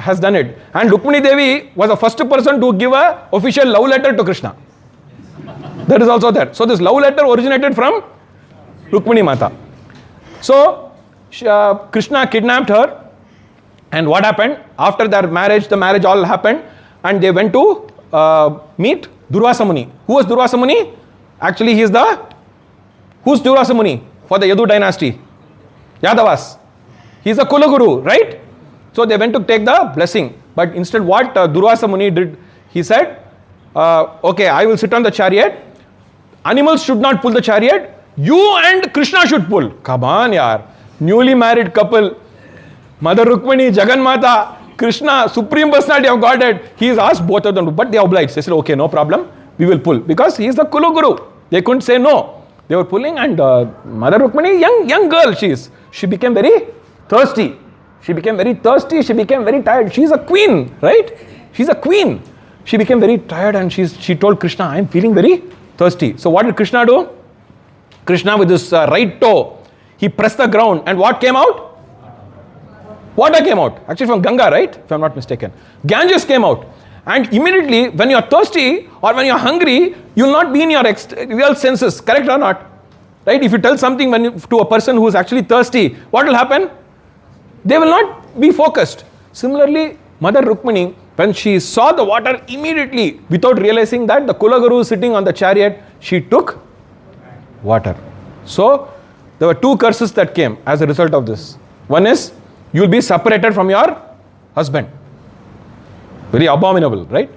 Speaker 1: has done it. And Rukmini Devi was the first person to give an official love letter to Krishna. That is also there. So this love letter originated from Rukmini Mata. So Krishna kidnapped her. And what happened? After their marriage, the marriage all happened. And they went to meet Dwaraka Muni. Who was Dwaraka Muni? Actually, he is who's Dwaraka Muni for the Yadu dynasty? Yadavas. He is a Kulaguru, right? So they went to take the blessing. But instead what Dwaraka Muni did, he said, okay, I will sit on the chariot. Animals should not pull the chariot. You and Krishna should pull. Come on, yaar. Newly married couple, Mother Rukmini, Jaganmata, Krishna, Supreme Personality of Godhead. He has asked both of them to, but they obliged. They said, okay, no problem. We will pull. Because he is the Kulaguru. They couldn't say no. They were pulling, and Mother Rukmini, young girl she became very thirsty. She became very thirsty. She became very tired. She is a queen, right? She's a queen. She became very tired, and she told Krishna, I am feeling very thirsty. So what did Krishna do? Krishna with his right toe, he pressed the ground, and what came out? Water came out. Actually from Ganga, right? If I'm not mistaken. Ganges came out. And immediately, when you are thirsty or when you are hungry, you will not be in your real senses. Correct or not? Right? If you tell something to a person who is actually thirsty, what will happen? They will not be focused. Similarly, Mother Rukmini, when she saw the water, immediately, without realizing that the Kulaguru is sitting on the chariot, she took water. So, there were two curses that came as a result of this. One is, you will be separated from your husband. Very abominable, right?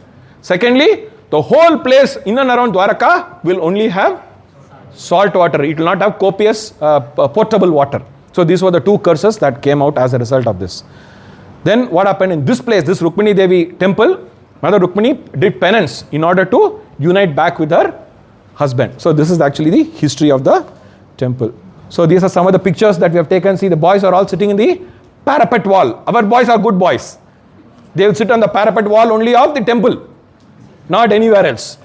Speaker 1: Secondly, the whole place in and around Dwaraka will only have salt water. It will not have copious potable water. So these were the two curses that came out as a result of this. Then what happened in this place, this Rukmini Devi temple, Mother Rukmini did penance in order to unite back with her husband. So this is actually the history of the temple. So these are some of the pictures that we have taken. See, the boys are all sitting in the parapet wall. Our boys are good boys. They will sit on the parapet wall only of the temple, not anywhere else,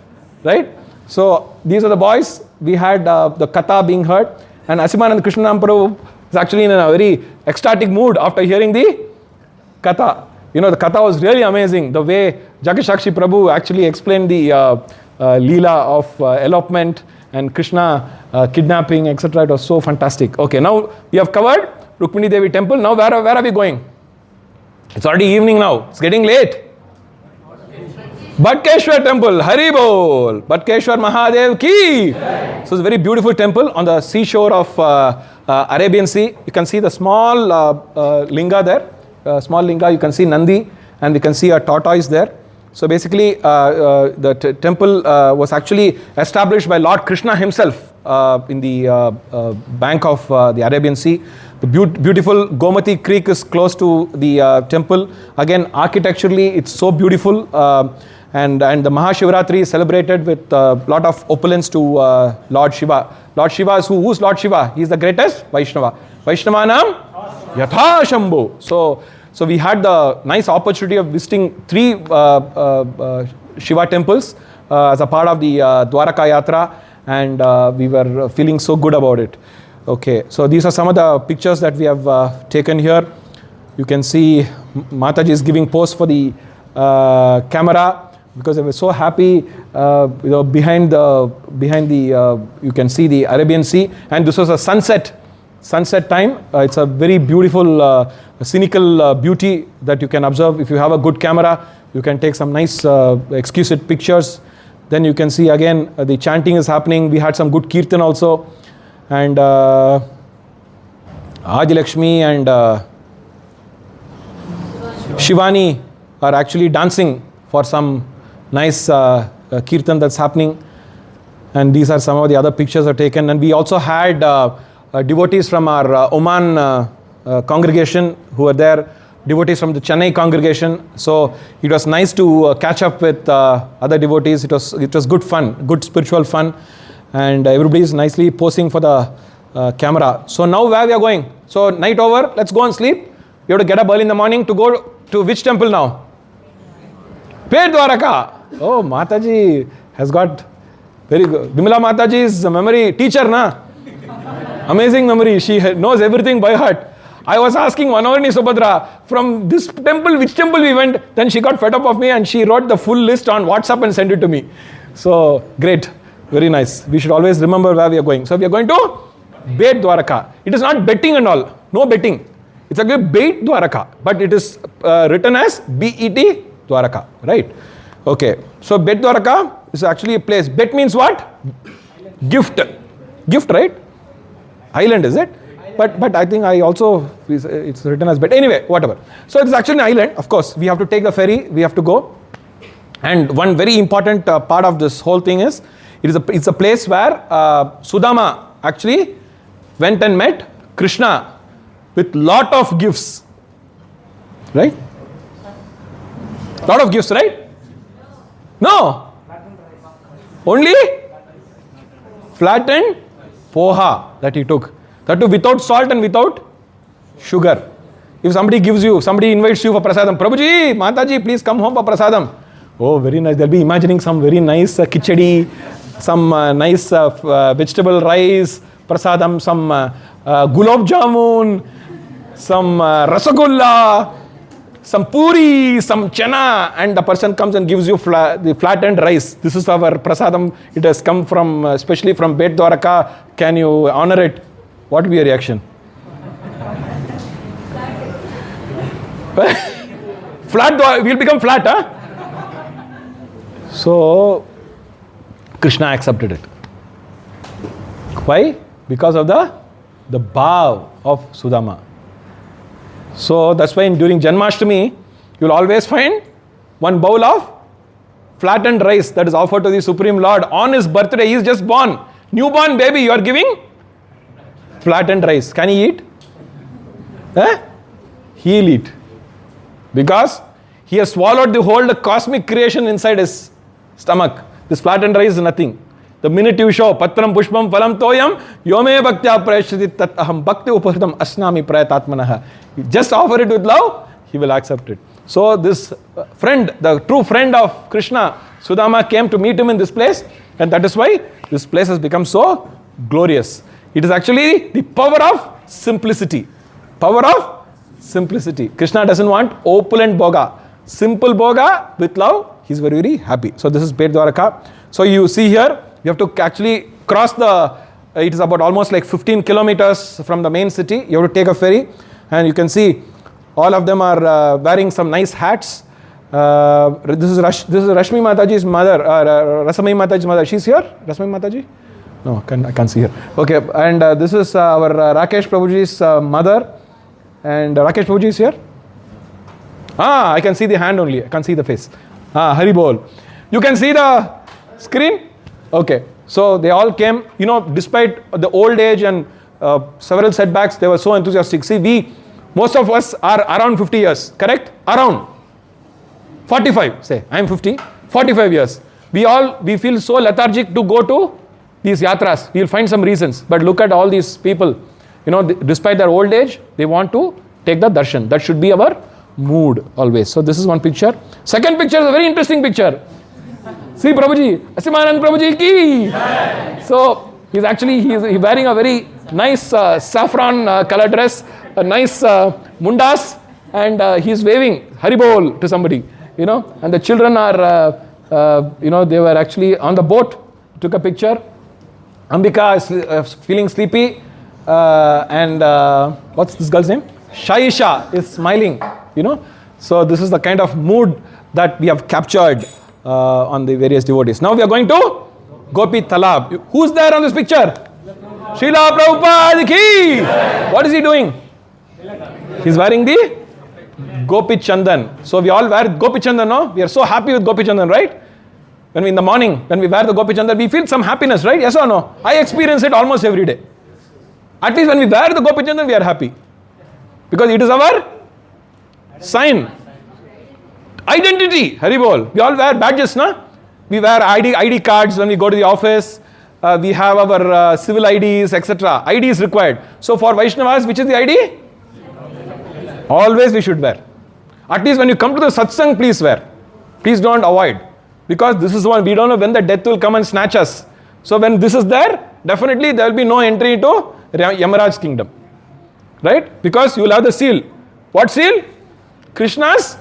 Speaker 1: right? So these are the boys. We had the katha being heard, and Asimanand Krishnanam Prabhu is actually in a very ecstatic mood after hearing the katha. You know, the katha was really amazing. The way Jagat-Shakshi Prabhu actually explained the Leela of elopement and Krishna kidnapping, etc. It was so fantastic. Okay, now we have covered Rukmini Devi temple. Now where are we going? It's already evening now. It's getting late. Bhatkeshwar temple. Hari Bol. Bhatkeshwar Mahadev ki. So it's a very beautiful temple on the seashore of Arabian Sea. You can see the small linga there. Small linga. You can see Nandi, and we can see a tortoise there. So basically, the temple was actually established by Lord Krishna himself in the bank of the Arabian Sea. The beautiful Gomati Creek is close to the temple. Again, architecturally, it's so beautiful. And the Mahashivratri is celebrated with a lot of opulence to Lord Shiva. Lord Shiva is who? Who's Lord Shiva? He is the greatest Vaishnava. Vaishnavanam Yatha Shambhu. So we had the nice opportunity of visiting 3 Shiva temples as a part of the Dwaraka Yatra, and we were feeling so good about it. Okay, so these are some of the pictures that we have taken here. You can see Mataji is giving pose for the camera because they were so happy. Behind the you can see the Arabian Sea, and this was a sunset time. It's a very beautiful scenical beauty that you can observe. If you have a good camera, you can take some nice exquisite pictures. Then you can see again the chanting is happening. We had some good kirtan also, and Adilakshmi and Shivani are actually dancing for some nice kirtan that's happening. And these are some of the other pictures are taken. And we also had devotees from our Oman congregation who were there, devotees from the Chennai congregation. So it was nice to catch up with other devotees. It was good fun, good spiritual fun. And everybody is nicely posing for the camera. So now where we are going? So night over, let's go and sleep. You have to get up early in the morning to go to which temple now? Pet Dwaraka. Oh, Mataji has got very good. Bimala Mataji is a memory teacher, na? Amazing memory. She knows everything by heart. I was asking Manoharani Subhadra from this temple, which temple we went. Then she got fed up of me and she wrote the full list on WhatsApp and sent it to me. So great, very nice. We should always remember where we are going. So we are going to Bet Dwaraka. It is not betting and all. No betting. It's actually Bet Dwaraka, but it is written as B-E-T Dwaraka, right? Okay. So Bet Dwaraka is actually a place. Bet means what? Gift. Gift, right? Island, is it? But I think it's written as Bet. Anyway, whatever. So it's actually an island. Of course, we have to take the ferry. We have to go. And one very important part of this whole thing is, it's a place where Sudama actually went and met Krishna with lot of gifts. Right? Lot of gifts, right? No. Only flattened poha that he took. That too without salt and without sugar. If somebody invites you for prasadam, Prabhuji, Mataji, please come home for prasadam. Oh, very nice. They'll be imagining some very nice khichdi, some nice vegetable rice, prasadam, some gulab jamun, some rasagulla, some puri, some chana, and the person comes and gives you the flattened rice. This is our prasadam. It has come from, especially from Bet Dwaraka. Can you honor it? What will be your reaction? We'll become flat, huh? So, Krishna accepted it. Why? Because of the bhav of Sudama. So that's why during Janmashtami, you'll always find one bowl of flattened rice that is offered to the Supreme Lord on his birthday. He is just born. Newborn baby, you are giving flattened rice. Can he eat? He'll eat. Because he has swallowed the whole cosmic creation inside his stomach. This flattened rice is nothing. The minute you show patram pushpam phalam toyam yome bhaktya prayashriti tat aham bhakti upahritam asnami prayatatmanaha. You just offer it with love, he will accept it. So this friend, the true friend of Krishna, Sudama, came to meet him in this place, and that is why this place has become so glorious. It is actually the power of simplicity. Power of simplicity. Krishna doesn't want opulent bhoga. Simple bhoga with love, he's very, very happy. So this is Bet Dwaraka. So you see here, you have to actually cross it is about almost like 15 kilometers from the main city. You have to take a ferry, and you can see all of them are wearing some nice hats. This is Rashmi Mataji's mother, Rasamai Mataji's mother. She's here? Rasamai Mataji? No, I can't see her. Okay, and this is our Rakesh Prabhuji's mother. And Rakesh Prabhuji is here? I can see the hand only. I can't see the face. Hari Bol. You can see the screen? Okay. So they all came, despite the old age and several setbacks, they were so enthusiastic. See, most of us are around 50 years, correct? Around 45, say. I am 50, 45 years. We feel so lethargic to go to these yatras. We'll find some reasons. But look at all these people. Despite their old age, they want to take the darshan. That should be our mood always. So this is one picture. Second picture is a very interesting picture. See Prabhuji, Asimanand Prabhuji ki. So he's wearing a very nice saffron color dress, a nice mundas, and he's waving Haribol to somebody.
Speaker 3: and the children are, they were actually on the boat, took a picture. Ambika is feeling sleepy, and what's this girl's name? Shaisha is smiling, So this is the kind of mood that we have captured on the various devotees. Now we are going to Gopi Talab. Who's there on this picture? Srila Prabhupada ki! What is he doing? He's wearing the Gopi Chandan. So we all wear Gopi Chandan, no? We are so happy with Gopi Chandan, right? When we in the morning, when we wear the Gopi Chandan, we feel some happiness, right? Yes or no? I experience it almost every day. At least when we wear the Gopi Chandan, we are happy. Because it is our sign. Identity. Haribol. We all wear badges, na? We wear ID cards when we go to the office. We have our civil IDs, etc. ID is required. So for Vaishnavas, which is the ID? Always we should wear. At least when you come to the satsang, please wear. Please don't avoid. Because this is one, we don't know when the death will come and snatch us. So when this is there, definitely there will be no entry into Yamaraj's kingdom. Right? Because you will have the seal. What seal? Krishna's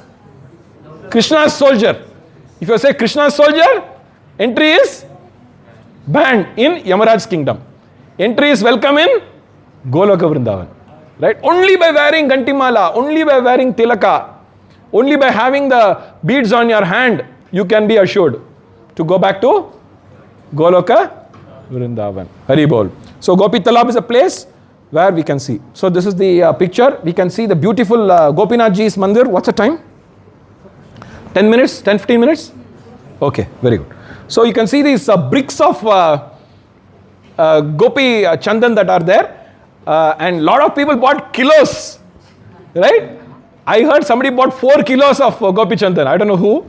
Speaker 3: soldier. If you say Krishna's soldier, entry is banned in Yamaraj's kingdom. Entry is welcome in Goloka Vrindavan. Right? Only by wearing Gantimala, only by wearing Tilaka, only by having the beads on your hand, you can be assured to go back to Goloka Vrindavan. Hari Bol. So Gopi Talab is a place where we can see. So this is the picture. We can see the beautiful Gopinath Ji's mandir. What's the time? 10 minutes? 10-15 minutes? Okay, very good. So you can see these bricks of Gopi Chandan that are there. And a lot of people bought kilos. Right? I heard somebody bought 4 kilos of Gopi Chandan. I don't know who.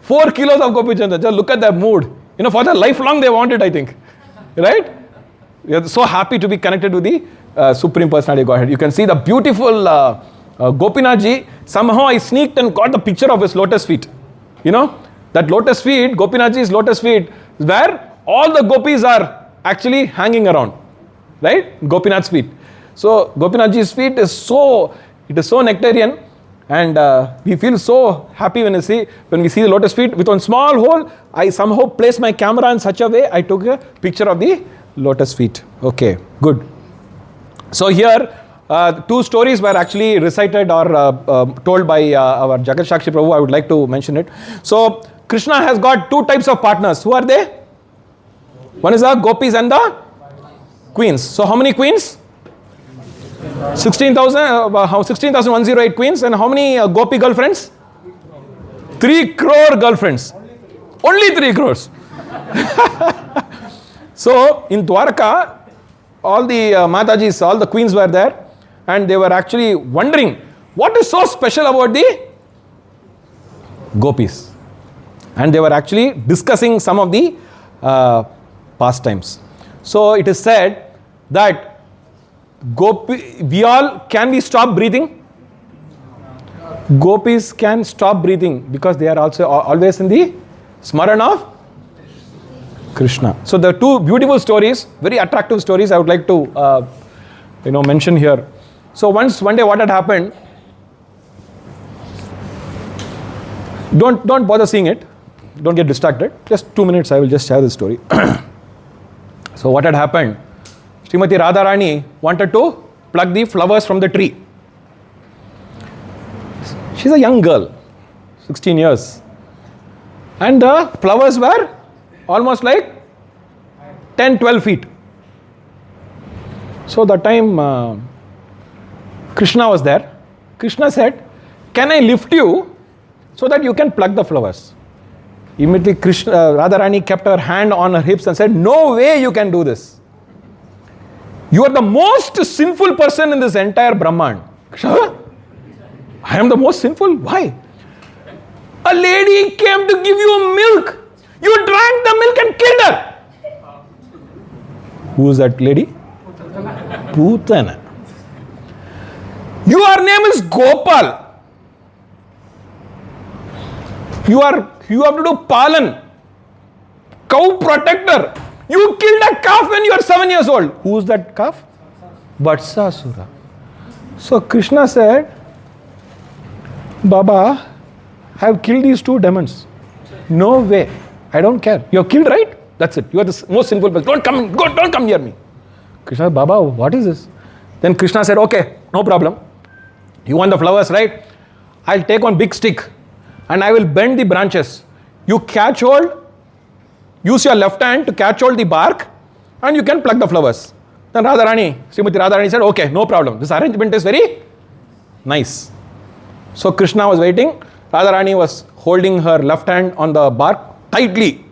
Speaker 3: 4 kilos of Gopi Chandan. Just look at their mood. For their lifelong they want it, I think. Right? We are so happy to be connected with the Supreme Personality of Godhead. You can see the beautiful Gopinath Ji. Somehow I sneaked and got the picture of his lotus feet. That lotus feet, Gopinath Ji's lotus feet, where all the gopis are actually hanging around. Right? Gopinath's feet. So Gopinath Ji's feet is so nectarian, and we feel so happy when we see the lotus feet. With one small hole, I somehow placed my camera in such a way, I took a picture of the lotus feet. Okay, good. So here, 2 stories were actually recited or told by our Jagat Shakshi Prabhu. I would like to mention it. So Krishna has got 2 types of partners. Who are they? One is the gopis and the queens. So how many queens? 16,108 queens. And how many gopi girlfriends? 3 crore girlfriends. Only 3 crores. So in Dwaraka, all the Matajis, all the queens were there, and they were actually wondering what is so special about the gopis. And they were actually discussing some of the pastimes. So it is said that can we stop breathing? Gopis can stop breathing because they are also always in the smaran of Krishna. So there are 2 beautiful stories, very attractive stories I would like to mention here. So one day what had happened, don't bother seeing it, don't get distracted, just 2 minutes I will just share the story. So what had happened, Srimati Radharani wanted to pluck the flowers from the tree. She's a young girl, 16 years, and the flowers were almost like 10-12 feet. So that time Krishna was there. Krishna said, "Can I lift you so that you can pluck the flowers?" Immediately Radharani kept her hand on her hips and said, "No way you can do this. You are the most sinful person in this entire Brahman." Krishna, I am the most sinful? Why? A lady came to give you milk. You drank the milk and killed her. Who is that lady? Putana. Your name is Gopal. You have to do palan, cow protector. You killed a calf when you are 7 years old. Who is that calf? Vatsasura. So Krishna said, "Baba, have killed these two demons. No way. I don't care. You have killed, right? That's it. You are the most sinful person. Don't come near me. Krishna said, Baba, what is this? Then Krishna said, okay, no problem. You want the flowers, right? I'll take one big stick and I will bend the branches. You catch hold, use your left hand to catch hold the bark and you can pluck the flowers. Then Srimati Radharani said, okay, no problem. This arrangement is very nice. So Krishna was waiting. Radharani was holding her left hand on the bark tightly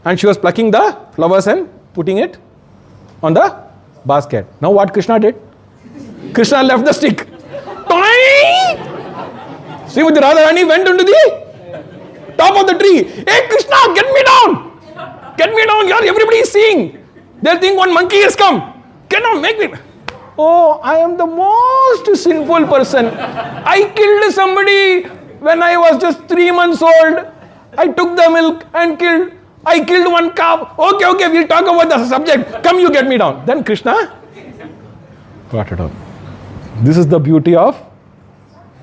Speaker 3: and she was plucking the flowers and putting it on the basket. Now what Krishna did? Krishna left the stick. Srimati Radharani went into the top of the tree. Hey Krishna, get me down! Get me down here, everybody is seeing. They'll think one monkey has come. Get down, make me. Oh, I am the most sinful person. I killed somebody when I was just 3 months old. I took the milk and killed. I killed one calf. Okay, we'll talk about the subject. Come, you get me down. Then Krishna brought it down. This is the beauty of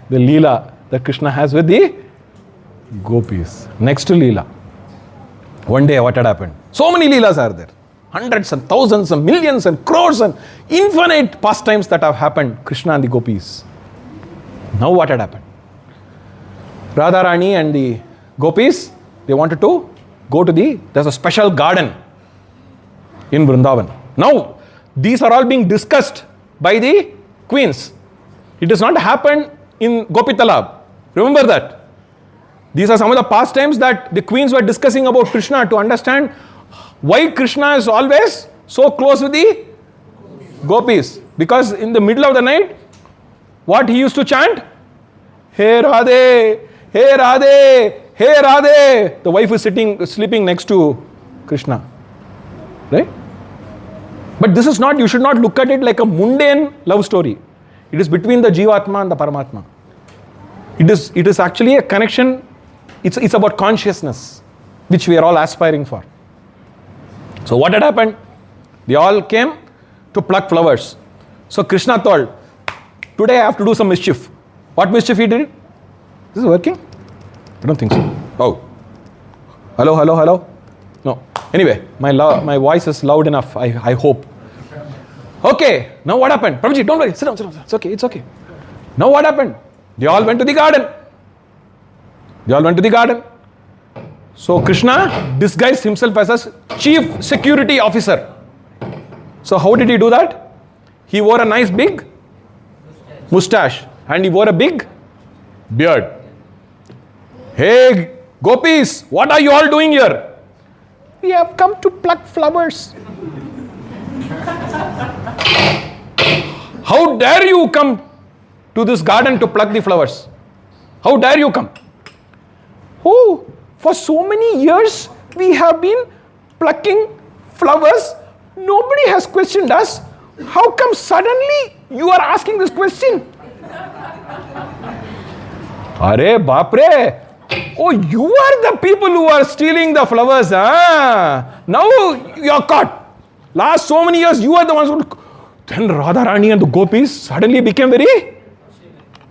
Speaker 3: the Leela that Krishna has with the gopis. Next to Leela. One day what had happened? So many Leelas are there. Hundreds and thousands and millions and crores and infinite pastimes that have happened. Krishna and the gopis. Now what had happened? Radharani and the gopis, they wanted to go to there's a special garden in Vrindavan. Now, these are all being discussed by the queens. It has not happened in Gopitalab. Remember that. These are some of the pastimes that the queens were discussing about Krishna to understand why Krishna is always so close with the gopis. Because in the middle of the night, what he used to chant? Hey Radhe, Hey Radhe, Hey Radhe. The wife is sleeping next to Krishna. Right? But this is not, you should not look at it like a mundane love story. It is between the Jivatma and the Paramatma. It is actually a connection. It's about consciousness, which we are all aspiring for. So what had happened? They all came to pluck flowers. So Krishna told, today I have to do some mischief. What mischief he did? This is working? I don't think so. Oh. Hello? No. Anyway, my voice is loud enough, I hope. Okay, now what happened? Prabhuji, don't worry, sit down. It's okay. Now what happened? They all went to the garden. So Krishna disguised himself as a chief security officer. So how did he do that? He wore a nice big mustache and he wore a big beard. Hey gopis, what are you all doing here? We have come to pluck flowers. How dare you come to this garden to pluck the flowers? How dare you come? Oh, for so many years we have been plucking flowers. Nobody has questioned us. How come suddenly you are asking this question? Are Bapre. Oh, you are the people who are stealing the flowers. Now you are caught. Last so many years you are the ones who... Then Radharani and the gopis suddenly became very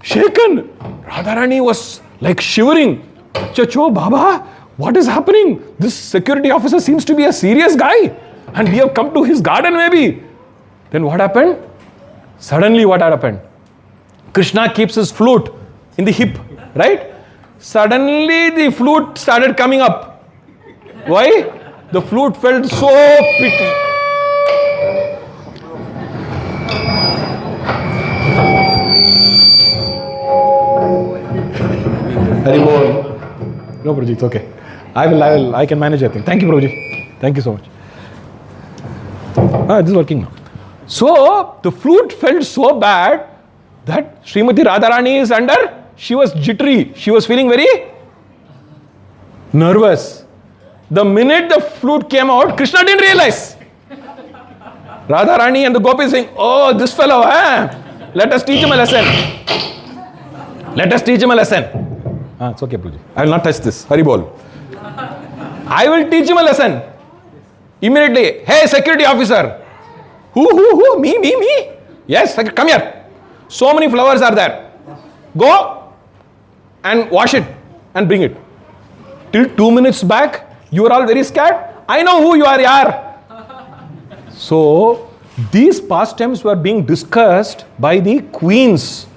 Speaker 3: shaken. Radharani was like shivering. Chacho, Baba, what is happening? This security officer seems to be a serious guy. And we have come to his garden maybe. Then what happened? Suddenly what had happened? Krishna keeps his flute in the hip, right? Suddenly the flute started coming up. Why? The flute felt so pity. Haribol. No, Prabhuji, it's okay. I can manage everything. Thank you, Prabhuji. Thank you so much. This is working now. So, the flute felt so bad that Srimati Radharani is under, she was jittery. She was feeling very nervous. The minute the flute came out, Krishna didn't realize. Radharani and the gopis saying, oh, this fellow, let us teach him a lesson. It's okay, Prabhuji. I will not touch this. Haribol. I will teach him a lesson. Immediately, hey, security officer. Who? Me? Yes, come here. So many flowers are there. Go and wash it. and bring it. Till 2 minutes back, you are all very scared. I know who you are, yaar. So, these pastimes were being discussed by the queens.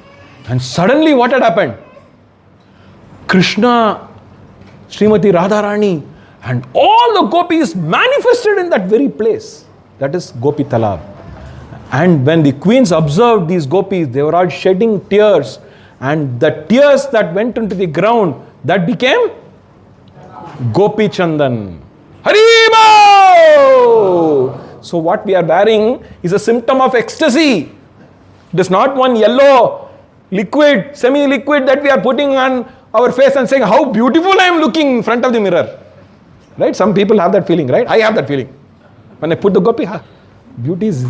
Speaker 3: And suddenly what had happened? Krishna, Srimati Radharani, and all the gopis manifested in that very place. That is Gopi Talab. And when the queens observed these gopis, they were all shedding tears. And the tears that went into the ground, that became Gopi Chandan. Haribo! So what we are wearing is a symptom of ecstasy. It is not one yellow liquid, semi-liquid that we are putting on our face and saying how beautiful I am looking in front of the mirror. Right? Some people have that feeling, right? I have that feeling. When I put the gopi, beauty is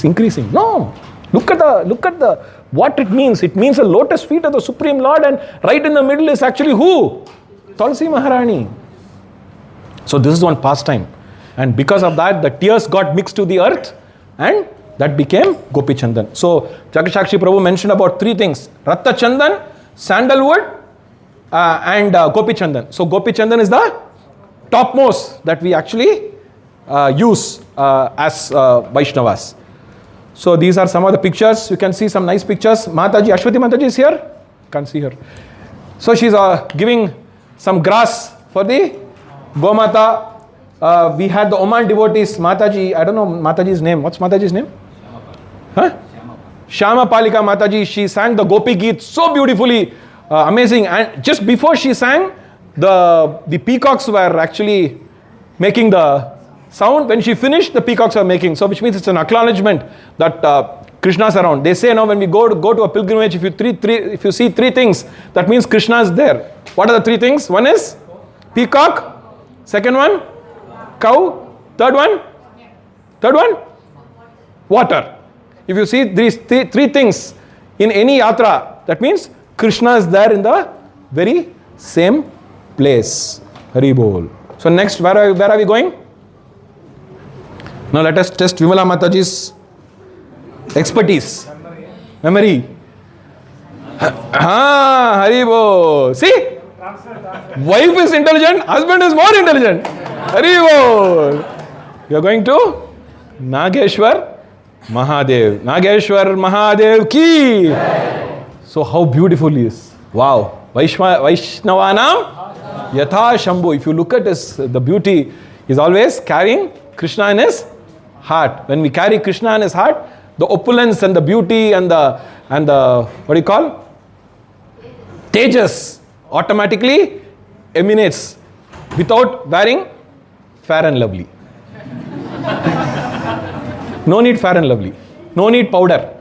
Speaker 3: increasing. No. Look at the what it means. It means the lotus feet of the Supreme Lord, and right in the middle is actually who? Tulsi Maharani. So this is one pastime. And because of that, the tears got mixed to the earth, and that became Gopi Chandan. So Jagatshakshi Prabhu mentioned about 3 things: Ratta Chandan, sandalwood, and Gopi Chandan. So Gopi Chandan is the topmost that we actually use as Vaishnavas. So these are some of the pictures. You can see some nice pictures. Mataji, Ashwati Mataji is here. Can't see her. So she's giving some grass for the Gomata. We had the Oman devotees. Mataji, I don't know Mataji's name. What's Mataji's name? Huh? Shama Palika Mataji. She sang the Gopi Geet so beautifully. Amazing. And just before she sang, the peacocks were actually making the sound. When she finished, the peacocks are making. So which means it's an acknowledgement that Krishna's around. They say now when we go to a pilgrimage, if you see 3 things, that means Krishna is there. What are the 3 things? One is peacock. Second one, cow. Third one, water. If you see these 3 things in any yatra, that means Krishna is there in the very same place. Hari Bol. So next, where are we going? Now let us test Vimala Mataji's expertise. Memory. Hari Bol. See? Wife is intelligent, husband is more intelligent. Hari Bol. You are going to Nageshwar Mahadev. Nageshwar Mahadev ki. So how beautiful he is. Wow. Vaishnavanam Yatha Shambhu. If you look at the beauty, he is always carrying Krishna in his heart. When we carry Krishna in his heart, the opulence and the beauty and the what do you call? Tejas automatically emanates without wearing Fair and Lovely. No need Fair and Lovely. No need powder.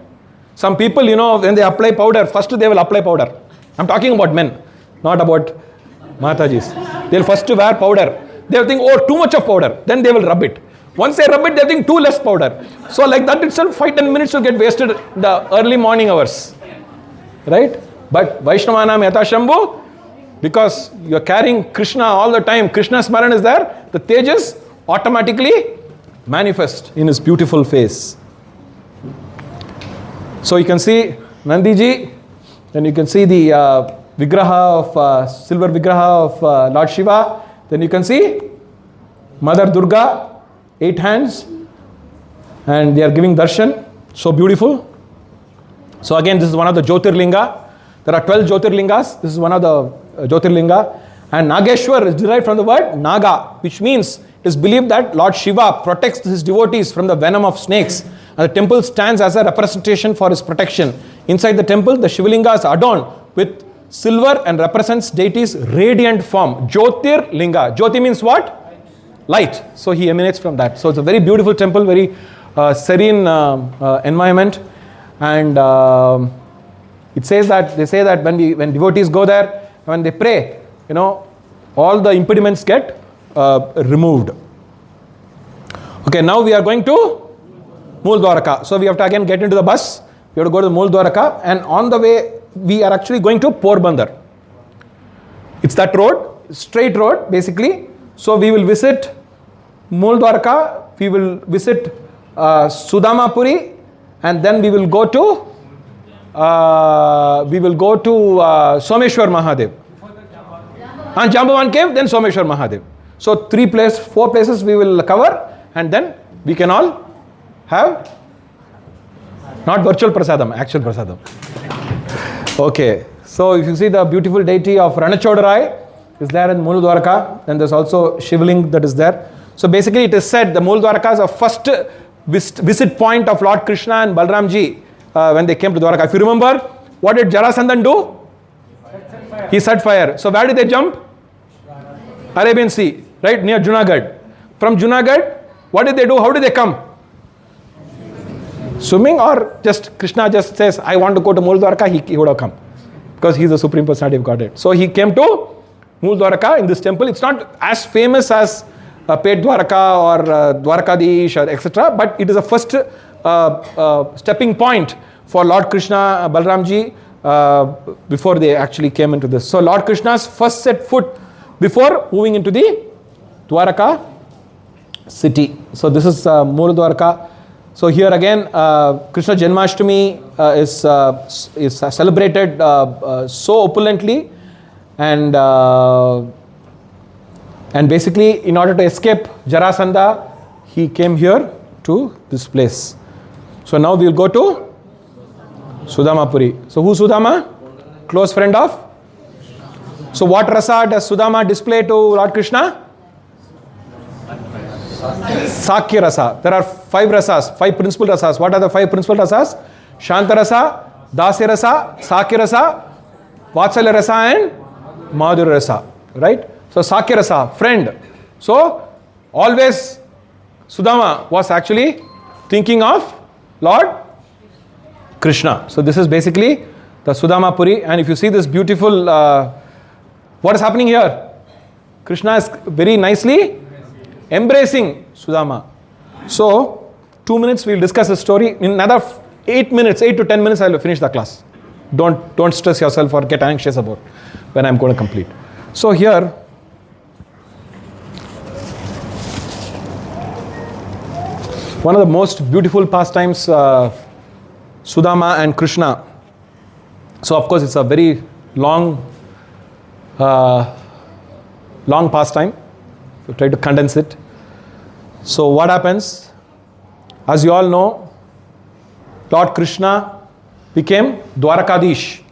Speaker 3: Some people, when they apply powder, first they will apply powder. I'm talking about men, not about Matajis. They'll first wear powder. They'll think, oh, too much of powder. Then they will rub it. Once they rub it, they think too less powder. So like that itself, 5-10 minutes will get wasted in the early morning hours. Right? But Vaishnavanam Yatha Shambhu, because you're carrying Krishna all the time, Krishna's Smaran is there, the Tejas automatically manifest in his beautiful face. So you can see Nandiji, then you can see the silver Vigraha of Lord Shiva, then you can see Mother Durga, 8 hands, and they are giving darshan, so beautiful. So again, this is one of the Jyotirlinga. There are 12 Jyotirlingas. This is one of the Jyotirlinga. And Nageshwar is derived from the word Naga, which means it is believed that Lord Shiva protects his devotees from the venom of snakes. And the temple stands as a representation for his protection. Inside the temple, the Shivalinga is adorned with silver and represents deity's radiant form. Jyotirlinga. Jyoti means what? Light. So he emanates from that. So it's a very beautiful temple, very serene environment. And they say that when devotees go there, when they pray, all the impediments get removed. Okay, now we are going to Mool Dwaraka. So we have to again get into the bus. We have to go to Mool Dwaraka, and on the way we are actually going to Porbandar. It's that road, straight road basically. So we will visit Mool Dwaraka, we will visit Sudamapuri, and then we will go to we will go to Someshwar Mahadev. And Jambavan cave, then Someshwar Mahadev. So 4 places we will cover, and then we can all have not virtual prasadam, actual prasadam. Okay, so if you see the beautiful deity of Ranachodarai is there in Mool Dwaraka, and there's also Shivling that is there. So basically it is said the Mool Dwaraka is the first visit point of Lord Krishna and Balramji when they came to Dwaraka. If you remember, what did Jarasandan do? He set fire. So where did they jump? Arabian Sea, right near Junagadh. From Junagadh, what did they do? How did they come? Swimming, or just Krishna just says, I want to go to Mool Dwaraka, he would have come. Because he is the Supreme Personality of Godhead. So he came to Mool Dwaraka in this temple. It's not as famous as Pet Dwaraka or Dwarakadish or etc. But it is a first stepping point for Lord Krishna, Balramji, before they actually came into this. So Lord Krishna's first set foot before moving into the Dwaraka city. So this is Mool Dwaraka. So here again, Krishna Janmashtami is celebrated so opulently, and basically in order to escape Jarasandha, he came here to this place. So now we will go to Sudamapuri. So who Sudama? Close friend of? So what rasa does Sudama display to Lord Krishna? Sakya rasa. There are 5 rasas, 5 principal rasas. What are the 5 principal rasas? Shanta rasa, Dasya rasa, Sakya rasa, Vatsalya rasa, and Madhurya rasa. Right? So Sakya rasa, friend. So always Sudama was actually thinking of Lord Krishna. So this is basically the Sudama Puri. And if you see this beautiful, what is happening here? Krishna is very nicely embracing Sudama. So 2 minutes we will discuss the story. In another 8 minutes, 8 to 10 minutes, I will finish the class. Don't stress yourself or get anxious about when I am going to complete. So here, one of the most beautiful pastimes, Sudama and Krishna. So of course it's a very long pastime. So try to condense it. So what happens? As you all know, Lord Krishna became Dwarakadish,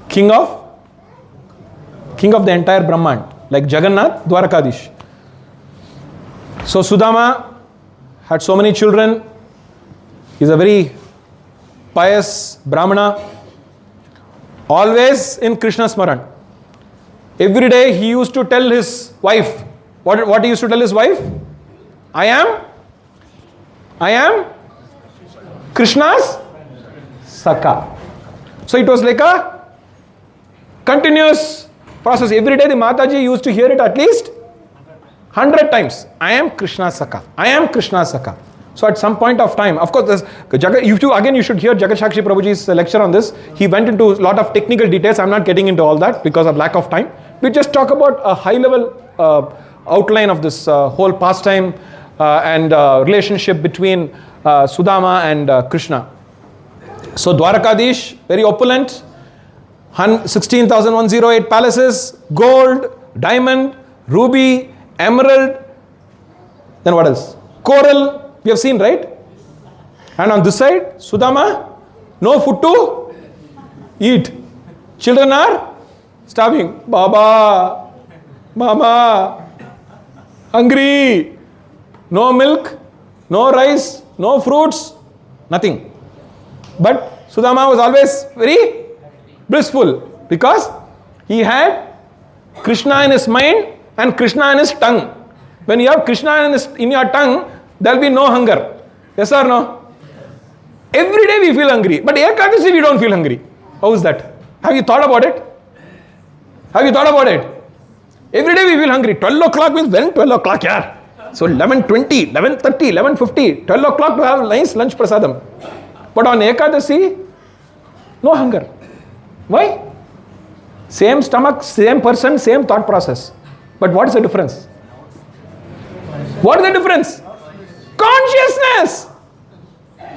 Speaker 3: king of the entire Brahmand, like Jagannath, Dwarakadish. So Sudama had so many children. He's a very pious Brahmana, always in Krishna Smaran. Every day he used to tell his wife, what he used to tell his wife? I am Krishna's Saka. So it was like a continuous process. Every day the Mataji used to hear it at least 100 times. I am Krishna's Saka. I am Krishna's Saka. So at some point of time, of course, you should hear Jagat Shakshi Prabhuji's lecture on this. He went into a lot of technical details. I'm not getting into all that because of lack of time. We just talk about a high level outline of this whole pastime and relationship between Sudama and Krishna. So Dwarakadish, very opulent, 16,108 palaces, gold, diamond, ruby, emerald, then what else? Coral, we have seen, right? And on this side, Sudama, no food to eat. Children are starving. Baba, Mama, hungry. No milk, no rice, no fruits, nothing. But Sudama was always very blissful because he had Krishna in his mind and Krishna in his tongue. When you have Krishna in your tongue, there will be no hunger. Yes or no? Every day we feel hungry, but Ekadasi we don't feel hungry. How is that? Have you thought about it? Have you thought about it? Every day we feel hungry. 12 o'clock means when 12 o'clock, yeah. So 11:20, 11:30, 11:50, 12 o'clock to have nice lunch prasadam. But on Ekadasi, no hunger. Why? Same stomach, same person, same thought process. But what is the difference? What is the difference? Consciousness.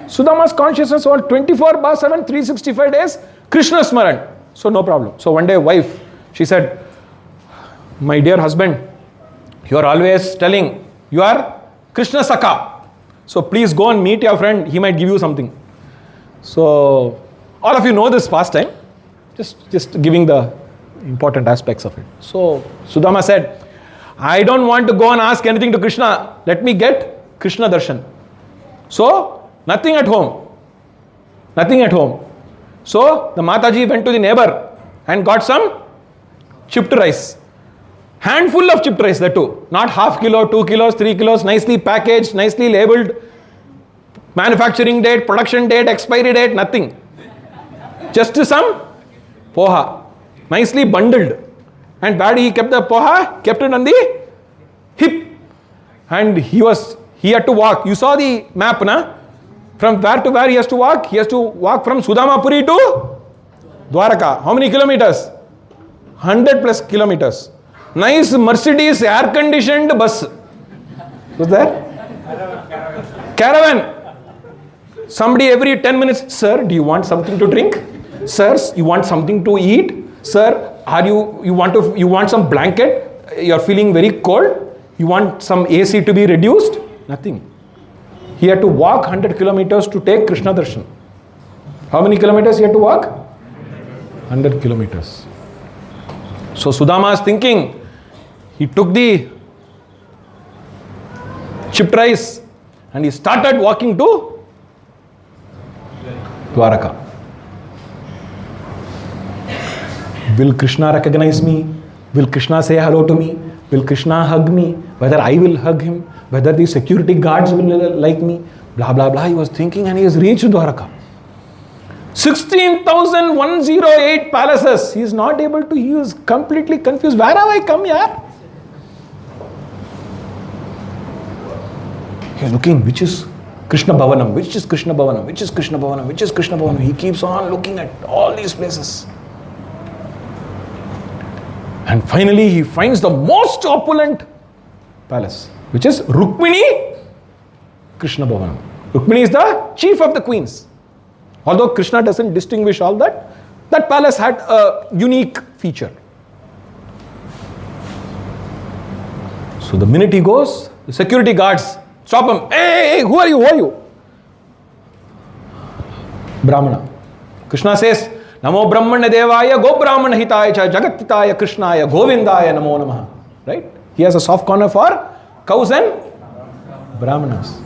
Speaker 3: Sudama's consciousness was 24/7, 365 days, Krishna Smaran. So no problem. So one day wife, she said, my dear husband, you are always telling you are Krishna Saka. So please go and meet your friend. He might give you something. So all of you know this pastime. Just giving the important aspects of it. So Sudama said, I don't want to go and ask anything to Krishna. Let me get Krishna darshan. So nothing at home. Nothing at home. So the Mataji went to the neighbor and got some chipped rice. Handful of chipped rice, that too. Not half kilo, 2 kilos, 3 kilos, nicely packaged, nicely labeled. Manufacturing date, production date, expiry date, nothing. Just some poha. Nicely bundled. And Daddy kept the poha, kept it on the hip. And he had to walk. You saw the map, na? From where to where he has to walk? He has to walk from Sudamapuri to Dwaraka. How many kilometers? 100 plus kilometers. Nice Mercedes air-conditioned bus. Was there? Caravan. Somebody every 10 minutes, sir, do you want something to drink? Sir, you want something to eat? Sir, you want some blanket? You're feeling very cold? You want some AC to be reduced? Nothing. He had to walk 100 kilometers to take Krishna darshan. How many kilometers he had to walk? 100 kilometers. So Sudama is thinking, he took the chipped rice and he started walking to Dwaraka. Will Krishna recognize me? Will Krishna say hello to me? Will Krishna hug me? Whether I will hug him? Whether the security guards will like me? Blah, blah, blah. He was thinking and he has reached Dwaraka. 16,108 palaces. He is not able to, he is completely confused. Where have I come here? He is looking, which is Krishna Bhavanam? Which is Krishna Bhavanam? Which is Krishna Bhavanam? Which is Krishna Bhavanam? He keeps on looking at all these places. And finally he finds the most opulent palace, which is Rukmini Krishna Bhavanam. Rukmini is the chief of the queens. Although Krishna doesn't distinguish all that, that palace had a unique feature. So the minute he goes, the security guards stop him. Hey, who are you? Who are you? Brahmana. Krishna says, Namo Brahmana Devaya Go Brahmana Hitaya Cha Jagatitaya Krishnaya Govindaya Namo Namaha. Right? He has a soft corner for cows and Brahmanas.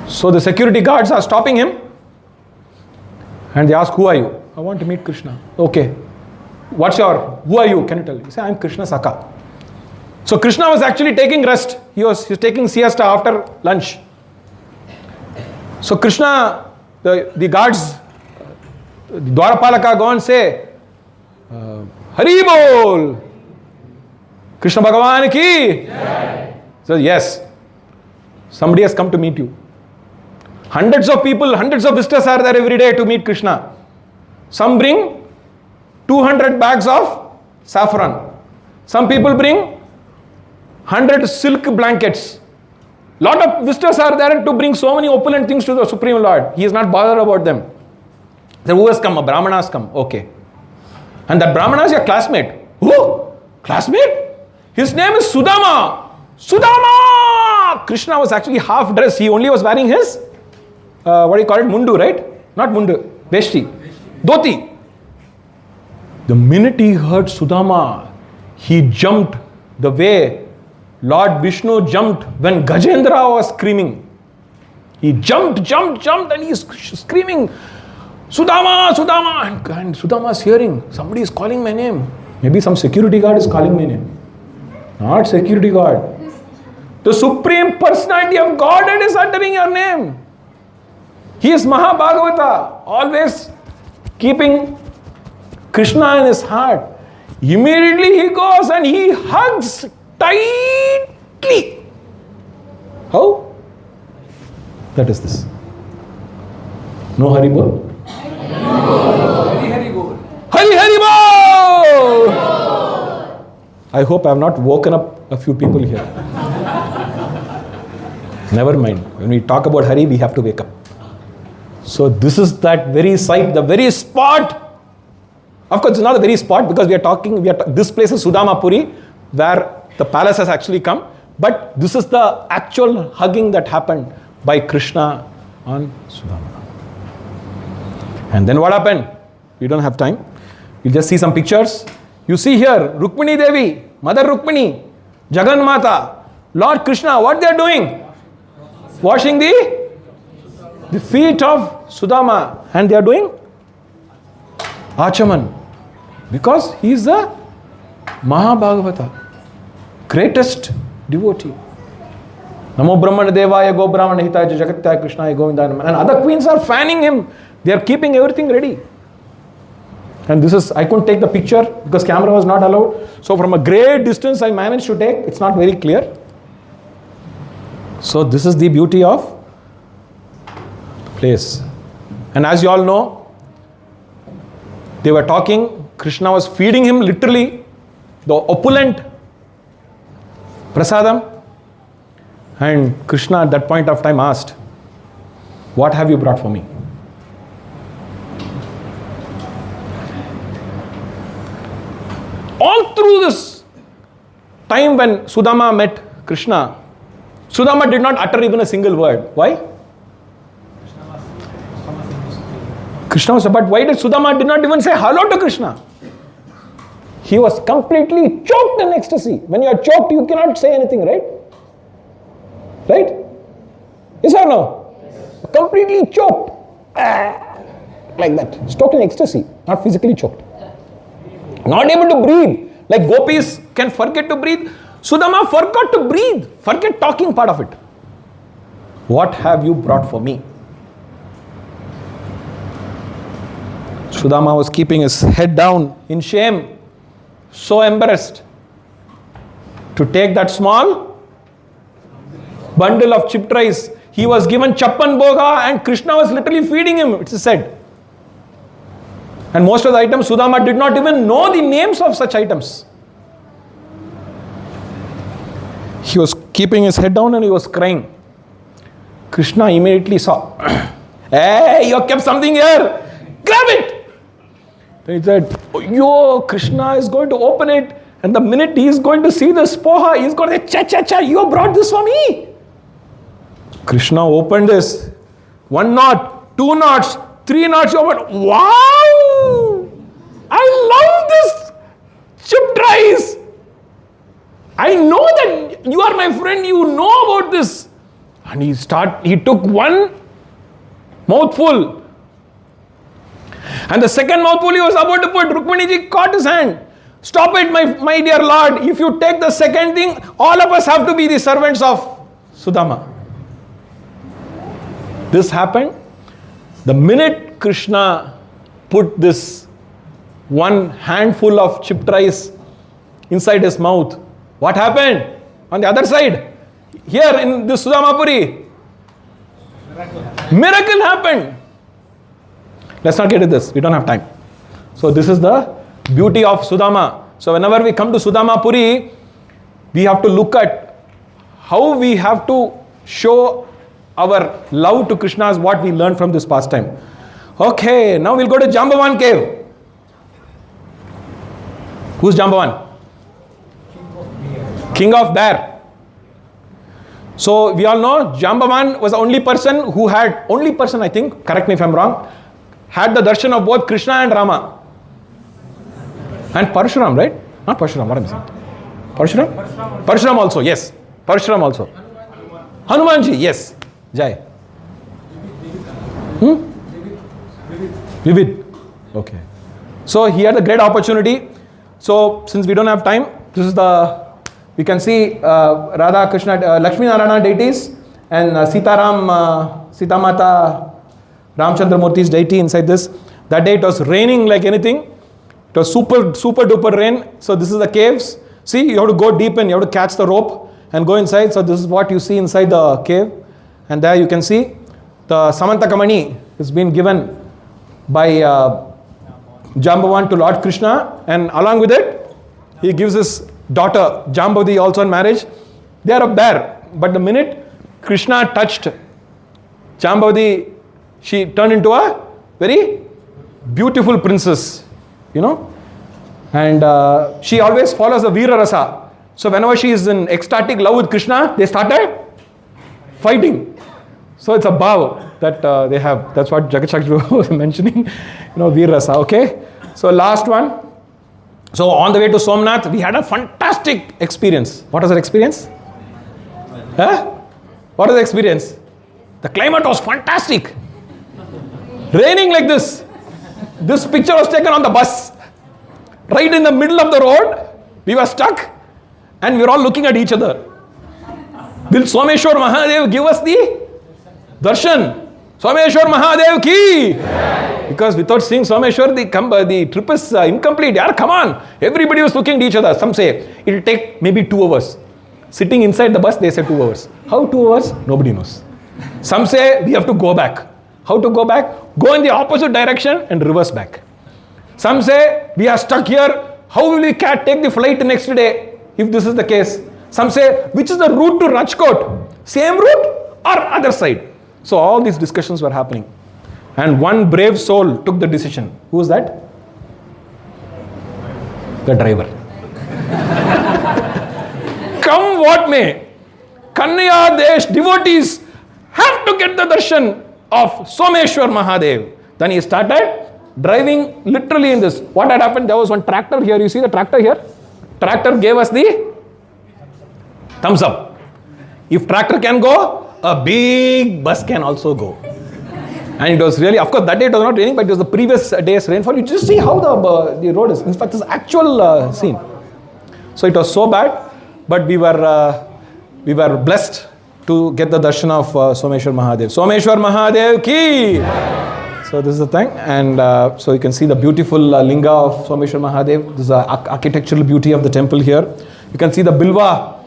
Speaker 3: So the security guards are stopping him and they ask, who are you? I want to meet Krishna. Okay. Who are you? Can you tell me? He said, I'm Krishna Saka. So Krishna was actually taking rest. He was taking siesta after lunch. So Krishna, the guards, the Dwarapalaka go and say, Hari Bol! Krishna Bhagavan ki? So yes, somebody has come to meet you. Hundreds of people, hundreds of visitors are there every day to meet Krishna. Some bring 200 bags of saffron. Some people bring 100 silk blankets. Lot of visitors are there to bring so many opulent things to the Supreme Lord. He is not bothered about them. The who has come? A Brahmana has come. Okay. And that Brahmana is your classmate. Who? Classmate? His name is Sudama. Sudama! Krishna was actually half dressed. He only was wearing his, what do you call it? Mundu, right? Not mundu. Veshti. Dhoti. The minute he heard Sudama, he jumped the way Lord Vishnu jumped when Gajendra was screaming. He jumped and he is screaming, Sudama, Sudama. And Sudama is hearing, somebody is calling my name. Maybe some security guard is calling my name. Not security guard. The Supreme Personality of Godhead is uttering your name. He is Mahabhagavata, always keeping Krishna in his heart. Immediately he goes and he hugs tightly. How? That is this. No Hari Bol?
Speaker 2: Hari Hari Bol.
Speaker 3: Hari Hari Bol! I hope I have not woken up a few people here. Never mind. When we talk about Hari, we have to wake up. So this is that very site, the very spot. Of course, it's not the very spot because this place is Sudama Puri, where the palace has actually come. But this is the actual hugging that happened by Krishna on Sudama. And then what happened? We don't have time. We'll just see some pictures. You see here, Rukmini Devi, Mother Rukmini, Jagan Mata, Lord Krishna, what they are doing? Washing the feet of Sudama. And they are doing Achaman. Because he is the Mahabhagavata, greatest devotee. Namo Brahmana Devaya Go Brahmana Hitaya Jagatyaya Krishnaya Govindana. And other queens are fanning him. They are keeping everything ready. And this is, I couldn't take the picture because camera was not allowed. So from a great distance I managed to take. It's not very clear. So this is the beauty of the place. And as you all know, they were talking. Krishna was feeding him literally the opulent prasadam. And Krishna at that point of time asked, what have you brought for me? All through this time when Sudama met Krishna, Sudama did not utter even a single word. Why? Krishna was, but why did Sudama did not even say hello to Krishna? He was completely choked in ecstasy. When you are choked, you cannot say anything, right? Right? Yes or no? Yes. Completely choked. Like that. Choked in ecstasy, not physically choked. Not able to breathe. Like gopis can forget to breathe. Sudama forgot to breathe. Forget talking part of it. What have you brought for me? Sudama was keeping his head down in shame. So embarrassed to take that small bundle of chipped rice. He was given chappan boga and Krishna was literally feeding him, it's said. And most of the items, Sudama did not even know the names of such items. He was keeping his head down and he was crying. Krishna immediately saw, hey, you have kept something here, grab it. Then he said, yo, Krishna is going to open it. And the minute he is going to see this poha, he is going to say, cha, you brought this for me. Krishna opened this. 1 knot, 2 knots, 3 knots. He opened. Wow! I love this chipped rice. I know that you are my friend. You know about this. And he took 1 mouthful. And the second mouthful he was about to put, Rukminiji caught his hand. Stop it, my dear Lord. If you take the second thing, all of us have to be the servants of Sudama. This happened. The minute Krishna put this 1 handful of chipped rice inside his mouth, what happened? On the other side, here in this Sudamapuri, miracle happened. Let's not get into this. We don't have time. So this is the beauty of Sudama. So whenever we come to Sudamapuri, we have to look at how we have to show our love to Krishna is what we learned from this pastime. Okay, now we'll go to Jambavan cave. Who's Jambavan? King of Bear. So we all know Jambavan was the only person who had, I think, correct me if I'm wrong, had the darshan of both Krishna and Rama. And Parshuram, right? Not Parshuram, what am I saying? Parshuram? Parshuram also, yes. Parshuram also. Hanumanji, yes. Jai. Vivid. Okay. So he had a great opportunity. So since we don't have time, this is we can see Radha, Krishna, Lakshmi Narayana deities and Sita Mata, Ramchandra Murthi's deity inside this. That day it was raining like anything. It was super duper rain. So this is the caves. See, you have to go deep in, you have to catch the rope and go inside. So this is what you see inside the cave. And there you can see the Samantakamani is being given by Jambavan to Lord Krishna. And along with it, he gives his daughter Jambavati also in marriage. They are a bear. But the minute Krishna touched Jambavati, she turned into a very beautiful princess, you know. And she always follows the Veera Rasa. So whenever she is in ecstatic love with Krishna, they started fighting. So it's a bhav that they have. That's what Jagat Shakti was mentioning, Veer Rasa. Okay. So last one. So on the way to Somnath, we had a fantastic experience. What was our experience? Huh? What was the experience? The climate was fantastic. Raining like this. This picture was taken on the bus. Right in the middle of the road, we were stuck and we were all looking at each other. Will Someshwar Mahadev give us the darshan? Someshwar Mahadev ki! Because without seeing Someshwar, the trip is incomplete. Yaar, come on! Everybody was looking at each other. Some say it will take maybe 2 hours. Sitting inside the bus, they say 2 hours. How 2 hours? Nobody knows. Some say we have to go back. How to go back? Go in the opposite direction and reverse back. Some say we are stuck here. How will we take the flight next day if this is the case? Some say which is the route to Rajkot? Same route or other side? So all these discussions were happening. And one brave soul took the decision. Who is that? The driver. Come what may, Kannaya Desh devotees have to get the darshan of Someshwar Mahadev. Then he started driving literally in this. What had happened? There was one tractor here. You see the tractor here? Tractor gave us the thumbs up. If tractor can go, a big bus can also go. And it was really, of course, that day it was not raining, but it was the previous day's rainfall. You just see how the road is. In fact, it's actual scene. So it was so bad, but we were blessed to get the darshan of Someshwar Mahadev. Someshwar Mahadev ki! So this is the thing, and so you can see the beautiful linga of Someshwar Mahadev. This is the architectural beauty of the temple here. You can see the bilva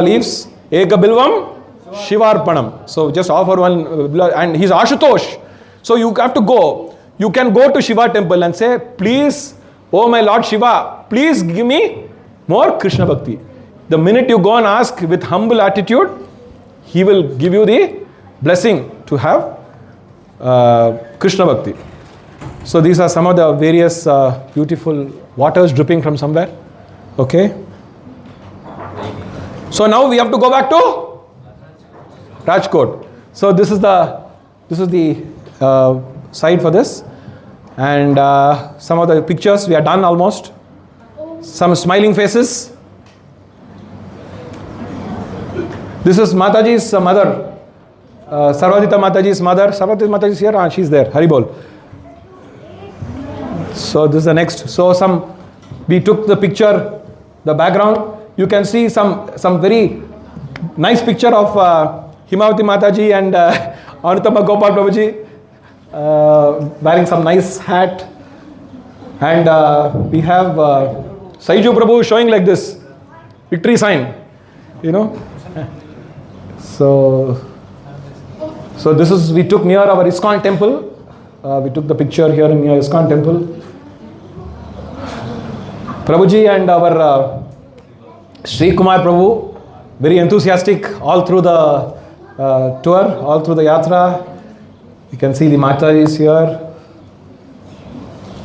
Speaker 3: leaves. Eka bilvam Shivarpanam. So just offer one, and he's Ashutosh. So you have to go. You can go to Shiva temple and say, please, oh my Lord Shiva, please give me more Krishna Bhakti. The minute you go and ask with humble attitude, he will give you the blessing to have Krishna Bhakti. So these are some of the various beautiful waters dripping from somewhere. Okay. So now we have to go back to Rajkot. So this is the side for this, and some of the pictures we are done almost. Some smiling faces. This is Mataji's mother, Sarvadita Mataji's mother. Sarvadita Mataji is here. She's there. Haribol. So this is the next. So we took the picture, the background. You can see some very nice picture of Himavati Mataji and Anutama Gopal Prabhuji wearing some nice hat. And we have Saiju Prabhu showing like this victory sign, So this is, we took near our ISKCON temple. We took the picture here near ISKCON temple. Prabhuji and our Sri Kumar Prabhu, very enthusiastic all through the tour, all through the Yatra. You can see the Matajis here.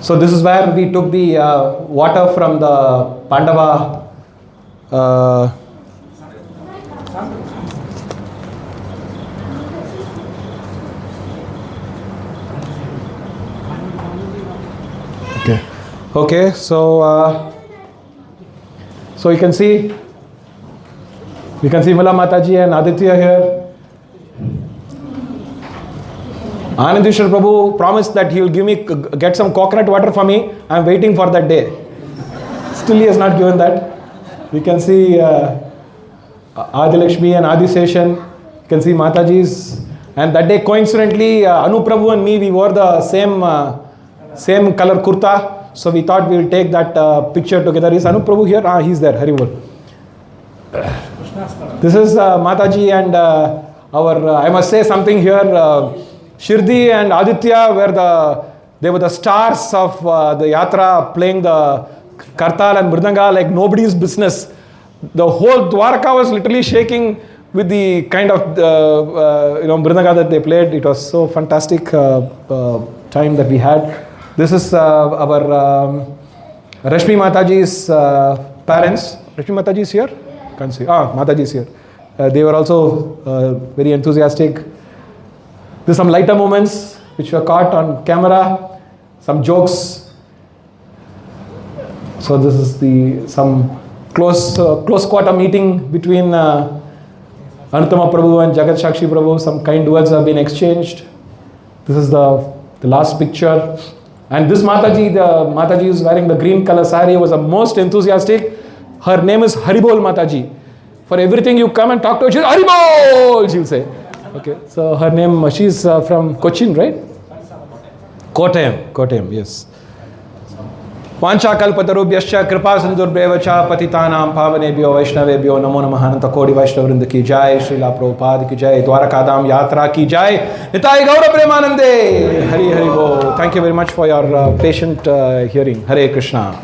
Speaker 3: So this is where we took the water from the Pandava Okay, so you can see Mula Mataji and Aditya here. Anandishwar Prabhu promised that he will get some coconut water for me. I am waiting for that day. Still he has not given that. We can see Adilakshmi and Adiseshan. You can see Mataji's. And that day, coincidentally, Anu Prabhu and me, we wore the same color kurta. So we thought we will take that picture together. Is Anu Prabhu here? He's there. Haribol. This is Mataji and our, I must say something here. Shirdi and Aditya they were the stars of the Yatra, playing the Kartal and Mridanga like nobody's business. The whole Dwaraka was literally shaking
Speaker 1: with the kind of mridanga that they played. It was so fantastic time that we had. This is our Rashmi Mataji's parents. Rashmi Mataji is here? Can't see. Mataji is here. They were also very enthusiastic. There's some lighter moments which were caught on camera, some jokes. So this is some close quarter meeting between Anutama Prabhu and Jagat Shakshi Prabhu. Some kind words have been exchanged. This is the last picture. And this Mataji, the Mataji is wearing the green color sari, was the most enthusiastic. Her name is Haribol Mataji. For everything you come and talk to her, she'll Haribol, she'll say. Okay, so her name, she's from Cochin, right? Kottayam, yes. Vancha kalpatarubhyascha kripa sindhurbheva patitanam pavanebhyo vaishnavebhyo namo namah ananta kodi vaishnavrinda ki jai, Srila Prabhupada ki jai, Dwaraka Yatra ki jai, Nitai Gaura Premanande, Hari Hari Bo. Thank you very much for your patient hearing. Hare Krishna.